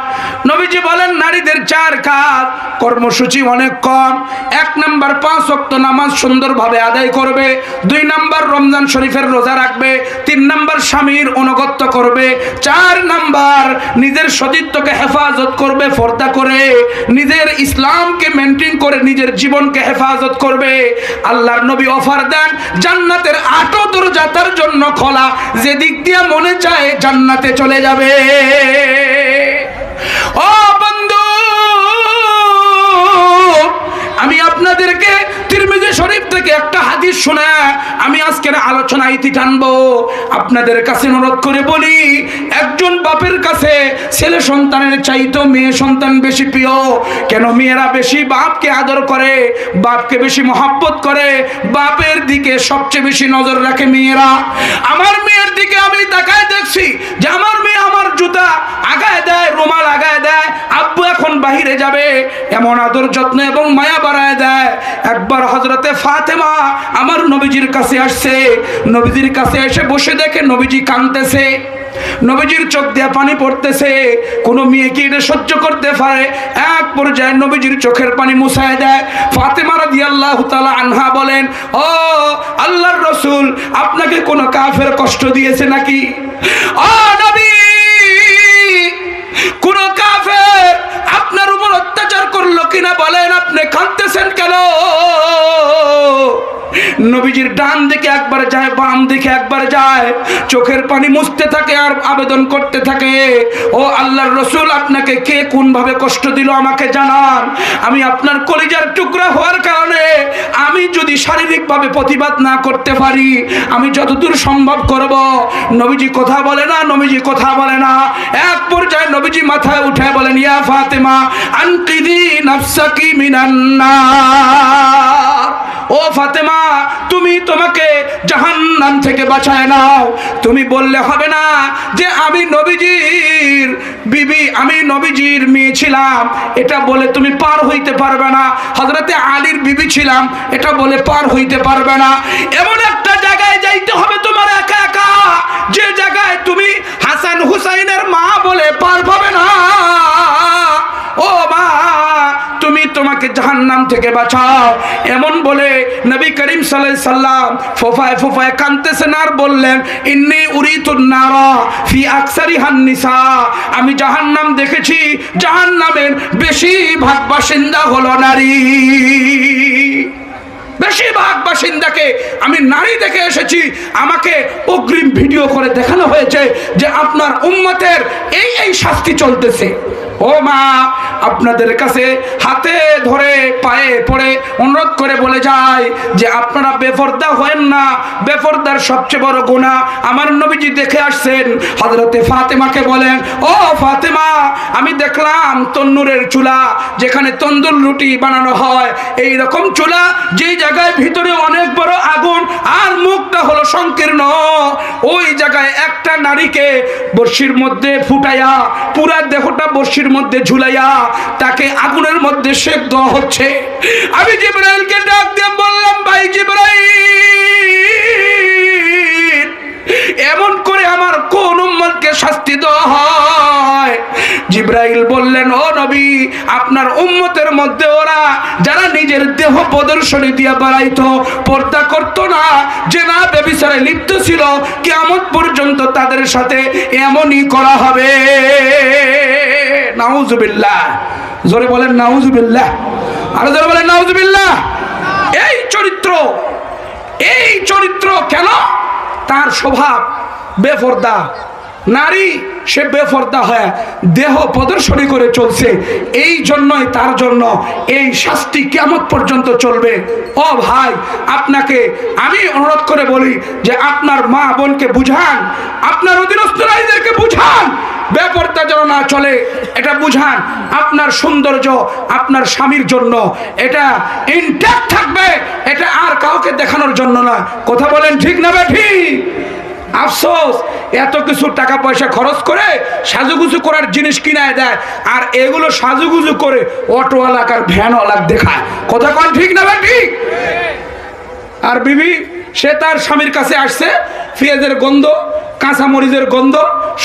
নবীজি বলেন, নারীদের 4 কাজ, কর্মসূচি অনেক কম। 1 নাম্বার 5 ওয়াক্ত নামাজ সুন্দরভাবে আদায় করবে। 2 নাম্বার রমজান শরীফের রোজা রাখবে। 3 নাম্বার স্বামীর অনুগত্য করবে। 4 নাম্বার নিজের সতীত্বকে হেফাজত করবে পর্দা করে, নিজের ইসলামকে মেনটেন করে নিজের জীবনকে হেফাজত করবে। আল্লাহর নবী অফার দেন, জান্নাতের 8 দরজা তার জন্য খোলা, যে দিক দিয়ে মনে চায় জান্নাতে চলে যাবে। ও বন্ধু, আমি আপনাদেরকে তিরমিজি শরীফ থেকে একটা হাদিস শোনা আমি আজকের আলোচনা ইতি টানবো। আপনাদের কাছে অনুরোধ করে বলি, একজন বাপের কাছে ছেলে সন্তানের চাইতো মেয়ে সন্তান বেশি প্রিয়। কেন? মেয়েরা বেশি বাপকে আদর করে, বাপকে বেশি মহব্বত করে, বাপের দিকে সবচেয়ে বেশি নজর রাখে মেয়েরা। আমার মেয়ের দিকে আমি তাকায় দেখছি যে আমার মেয়ে আমার জুতা আগায় দেয়, রুমাল আগায় দেয়, আব্বু এখন বাহিরে যাবে, এমন আদর যত্ন এবং মায়া বাড়ায় দেয়। একবার হযরতে ফাতেমা আমার নবীজির কাছে আসছে। নবীজির কাছে এসে বসে দেখে নবীজি কাঁদতেছে, নবীজির চোখ দিয়ে পানি পড়তেছে। কোন মেয়ে কি এটা সহ্য করতে পারে? এক পর্যায়ে নবীজির চোখের পানি মুছায় দেয়। ফাতেমা রাদিয়াল্লাহু তাআলা আনহা বলেন, ও আল্লাহর রাসূল, আপনাকে কোন কাফের কষ্ট দিয়েছে নাকি? ও নবী, কোন কাফের আপনার উপর অত্যাচার করলো কিনা বলেন, আপনি কাঁদতেছেন কেন? নবীজির ডান দিকে একবার যায়, বাম দিকে একবার যায়, চোখের পানি মুছতে থাকে আর আবেদন করতে থাকে, ও আল্লাহর রাসূল, আপনাকে কে কোন ভাবে কষ্ট দিল আমাকে জানান। আমি আপনার কলিজার টুকরা হওয়ার কারণে আমি যদি শারীরিকভাবে প্রতিবাদ না করতে পারি, আমি যতদূর সম্ভব করব। নবীজি কথা বলে না, নবীজি কথা বলে না। এক পর্যায়ে নবীজি মাথায় উঠে বলেন, ইয়া ফাতেমা আনকিদি নাফসাকি মিনান নার। ও ফাতেমা, তুমি তোমাকে জাহান্নাম থেকে বাঁচায় নাও। তুমি বললে হবে না যে আমি নবীজির বিবি, আমি নবীজির মেয়ে ছিলাম, এটা বলে তুমি পার হইতে পারবে না। হযরতে আলীর বিবি ছিলাম, এটা বলে পার হইতে পারবে না। এমন একটা জায়গায় যাইতে হবে তোমার একা একা, যে জায়গায় তুমি হাসান হুসাইনের মা বলে পার পাবে না। ও মা, তুমি তোমাকে জাহান্নাম থেকে বাঁচাও। এমন বলে নবী করিম সাল্লাল্লাহু আলাইহি সাল্লাম ফোফায় ফোফায় কাঁদতেছেন আর বললেন, ইন্নী উরিতুন নারা ফি আকসারিহান নিসা। আমি জাহান্নাম দেখেছি, জাহান্নামের বেশিরভাগ বাসিন্দা হলো নারী। বেশিরভাগ বাসিন্দাকে আমি নারী দেখে এসেছি। আমাকে অগ্রিম ভিডিও করে দেখানো হয়েছে যে আপনার উম্মতের এই এই শাস্তি চলতেছে। ও মা, আপনাদের কাছে হাতে ধরে পায়ে পড়ে অনুরোধ করে বলে যায় যে আপনারা বেপরদা হয়েন না। বেপরদার সবচেয়ে বড় গুনাহ আমার নবীজি দেখে আসছেন। হযরতে ফাতেমাকে বলেন, ও ফাতেমা, আমি দেখলাম তন্নুরের চুলা, যেখানে তন্দুর রুটি বানানো হয়, এই রকম চুলা, যেই জায়গায় ভিতরে অনেক বড় আগুন আর মুখটা হলো সংকীর্ণ, ওই জায়গায় একটা নারীকে বর্ষির মধ্যে ফুটাইয়া পুরা দেহটা বর্ষির মধ্যে ঝুলাইয়া তাকে আগুনের মধ্যে সেক দেওয়া হচ্ছে। আমি জিবরাইলকে ডাক দিয়ে বললাম, ভাই জিবরাইল, এমন করে আমার কোন উম্মতকে শাস্তি দেওয়া হয়? জিবরাইল বললেন, ও নবী, আপনার উম্মতের মধ্যে ওরা যারা নিজের দেহ প্রদর্শনী দিয়ে বেড়াইতো, পর্দা করতো না, জেনা ব্যভিচারে লিপ্ত ছিল, কিয়ামত পর্যন্ত তাদের সাথে এমনই করা হবে। নাউজুবিল্লাহ। জোরে বলেন নাউজুবিল্লাহ। আরো জোরে বলেন নাউজুবিল্লাহ। এই চরিত্র কেন? তার স্বভাব বেপরদা। নারী সে বেপরদা হয় দেহ প্রদর্শনী করে চলছে, এই জন্যই তার জন্য এই শাস্তি কিয়ামত পর্যন্ত চলবে। ও ভাই, আপনাকে আমি অনুরোধ করে বলি যে আপনার মা বোনকে বুঝান, আপনার অধীনস্থ নারীদেরকে বুঝান, বেপরদা যেন না চলে, এটা বুঝান। আপনার সৌন্দর্য আপনার স্বামীর জন্য, এটা ইনট্যাক্ট থাকবে, এটা আর কাউকে দেখানোর জন্য না। কথা বলেন ঠিক না ঠিক? আফসোস, এত কিছু টাকা পয়সা খরচ করে সাজুগুজু করার জিনিস কিনায় দেয়, আর এগুলো সাজুগুজু করে অটোওয়ালা আর ভ্যানওয়ালা দেখায়। কথা কোন ঠিক না ঠিক? আর বিবি সে তার স্বামীর কাছে আসছে, পেঁয়াজের গন্ধ, কাঁচা মরিচের গন্ধ,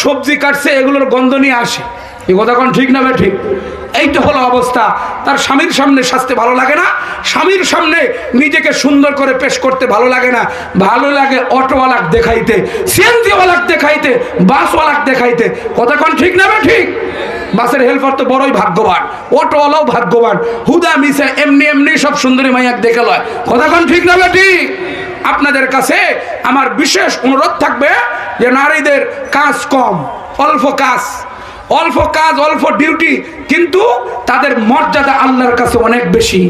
সবজি কাটছে, এগুলোর গন্ধ নিয়ে আসে। এই কথা কোন ঠিক না ঠিক? এইটা হলো অবস্থা। তার স্বামীর সামনে সাজতে ভালো লাগে না, স্বামীর সামনে নিজেকে সুন্দর করে পেশ করতে ভালো লাগে না। ভালো লাগে অটোওয়ালাক দেখাইতে, সিএনজিওয়ালাক দেখাইতে, বাসওয়ালাক দেখাইতে। কথা কোন ঠিক না ঠিক? বাসের হেল্পার তো বড়ই ভাগ্যবান, অটোওয়ালাও ভাগ্যবান, হুদা মিশে এমনি এমনি সব সুন্দরী মাইয়াক দেখে লয়। কথা কোন ঠিক না ঠিক? আপনাদের কাছে আমার বিশেষ অনুরোধ থাকবে যে নারীদের কাজ কম, অল্প কাজ, অল্প ডিউটি, কিন্তু তাদের মর্যাদা আল্লাহর কাছে অনেক বেশি,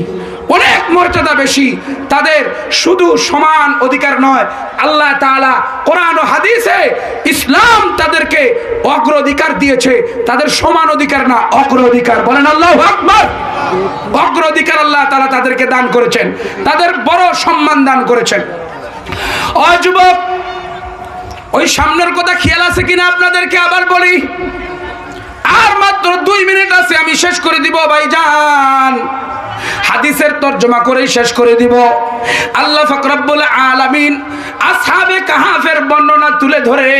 অনেক মর্যাদা বেশি। তাদের শুধু সমান অধিকার নয়, আল্লাহ তাআলা কোরআন ও হাদিসে ইসলাম তাদেরকে অগ্রাধিকার দিয়েছে, তাদের সমান অধিকার না, অগ্রাধিকার। বলেন আল্লাহু আকবার। অগ্রাধিকার আল্লাহ তাআলা তাদেরকে দান করেছেন, তাদের বড় সম্মান দান করেছেন। ও যুবক, ওই সামনের কথা খেয়াল আছে কিনা আপনাদেরকে আবার বলি, আর মাত্র 2 মিনিট আছে, আমি শেষ করে দিব ভাইজান। হাদিসের তরজমা করেই শেষ করে দিব। আল্লাহ পাক রব্বুল আলামিন আসহাবে কাহাফের বর্ণনা তুলে ধরে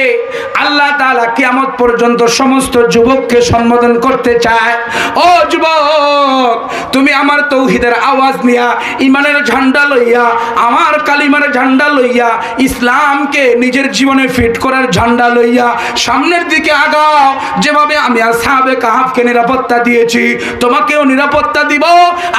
আল্লাহ তাআলা কিয়ামত পর্যন্ত সমস্ত যুবককে সম্বোধন করতে চায়। ও যুবক, তুমি আমার তৌহিদের আওয়াজ নিয়া, ইমানের ঝান্ডা লইয়া, আমার কালিমার ঝান্ডা লইয়া, ইসলামকে নিজের জীবনে ফিট করার ঝান্ডা লইয়া সামনের দিকে আগাও। যেভাবে আমি আসহাবে কাহাফকে নিরাপদ নিরাপত্তা দিয়েছি, তোমাকেও নিরাপত্তা দিব।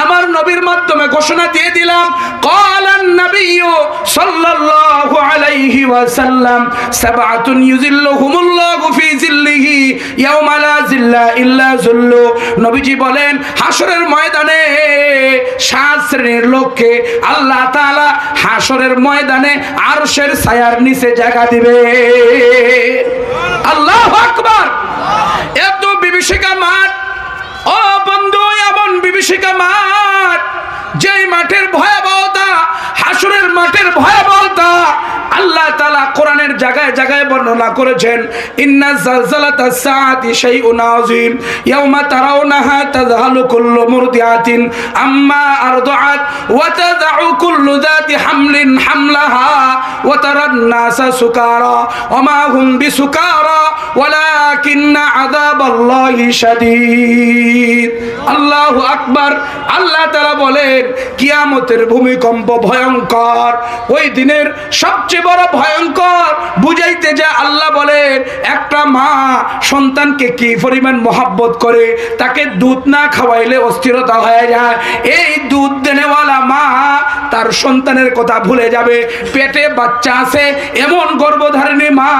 আমার নবীর মাধ্যমে ঘোষণা দিয়ে দিলাম, ক্বালান নাবিয়্যু সাল্লাল্লাহু আলাইহি ওয়াসাল্লাম সাবআতুন ইউযিল্লুহুমুল্লাহু ফি জিল্লিহি ইয়াওমা লা জিল্লা ইল্লা যুল্লু। নবীজি বলেন, হাসরের ময়দানে 7 শ্রেণীর লোককে আল্লাহ তাআলা হাসরের ময়দানে আরশের ছায়ার নিচে জায়গা দিবে। আল্লাহু আকবার। এত বিভীষিকা মাঠ, ও বন্ধু, এমন বিভীষিকা মাঠ, যেই মাঠের ভয়াবহতা, হাসরের মাঠের ভয়াবহতা আল্লাহ তাআলা কোরআনের জায়গায় জায়গায় বর্ণনা করেছেন। ইন্না জালজালাতাস সাআতি শাইউন আযীম ইয়াওমা তারাউনাহা তাযহালু কুল্লু মুরদিআতিন আম্মা আরদাআত ওয়া তাযউ কুল্লু যাতি হামলিন হামলাহা ওয়া তারান নাসা সুকারা ওয়া মা হুম বিসুকারা ওয়ালাকিন্না আযাবাল্লাহি শাদীদ। আল্লাহু আকবার। আল্লাহ তাআলা বলেন, কিয়ামতের ভূমিকম্প ভয়ঙ্কর। ওই দিনের সবচেয়ে বড় ভয়ঙ্কর বুঝাইতে যে আল্লাহ বলেন, একটা মা সন্তানকে কি পরিমাণ মহব্বত করে, তাকে দুধ না খাওয়াইলে অস্থিরতা হয়ে যায়। এই দুধ দেনেওয়ালা মা তার সন্তানের কথা ভুলে যাবে। পেটে বাচ্চা আছে এমন গর্ভধারিণী মা,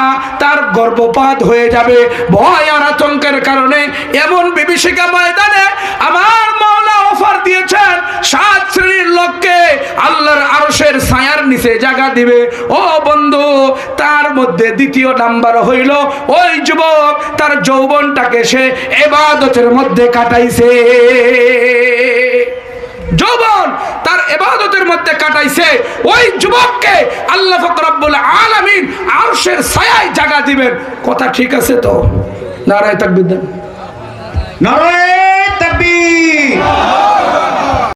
তার গর্ভপাত হয়ে যাবে। ভয় আর আতঙ্কের কারণে এমন বিভীষিকা ময়দানে আমার মাওলা অফার দিয়েছেন, 7 শ্রেণীর লোককে আল্লাহর আরশের ছায়ার নিচে জায়গা দিবে। ও বন্ধু, তার মধ্যে দ্বিতীয় নাম্বার হইল ওই যুবক, তার যৌবনটাকে সে ইবাদতের মধ্যে কাটাইছে। যৌবন তার ইবাদতের মধ্যে কাটাইছে, ওই যুবককে আল্লাহ পাক রব্বুল আলামিন আরশের ছায়ায় জায়গা দিবেন। কথা ঠিক আছে তো? নারায়ে তাকবীর। নারায়ে তাকবীর।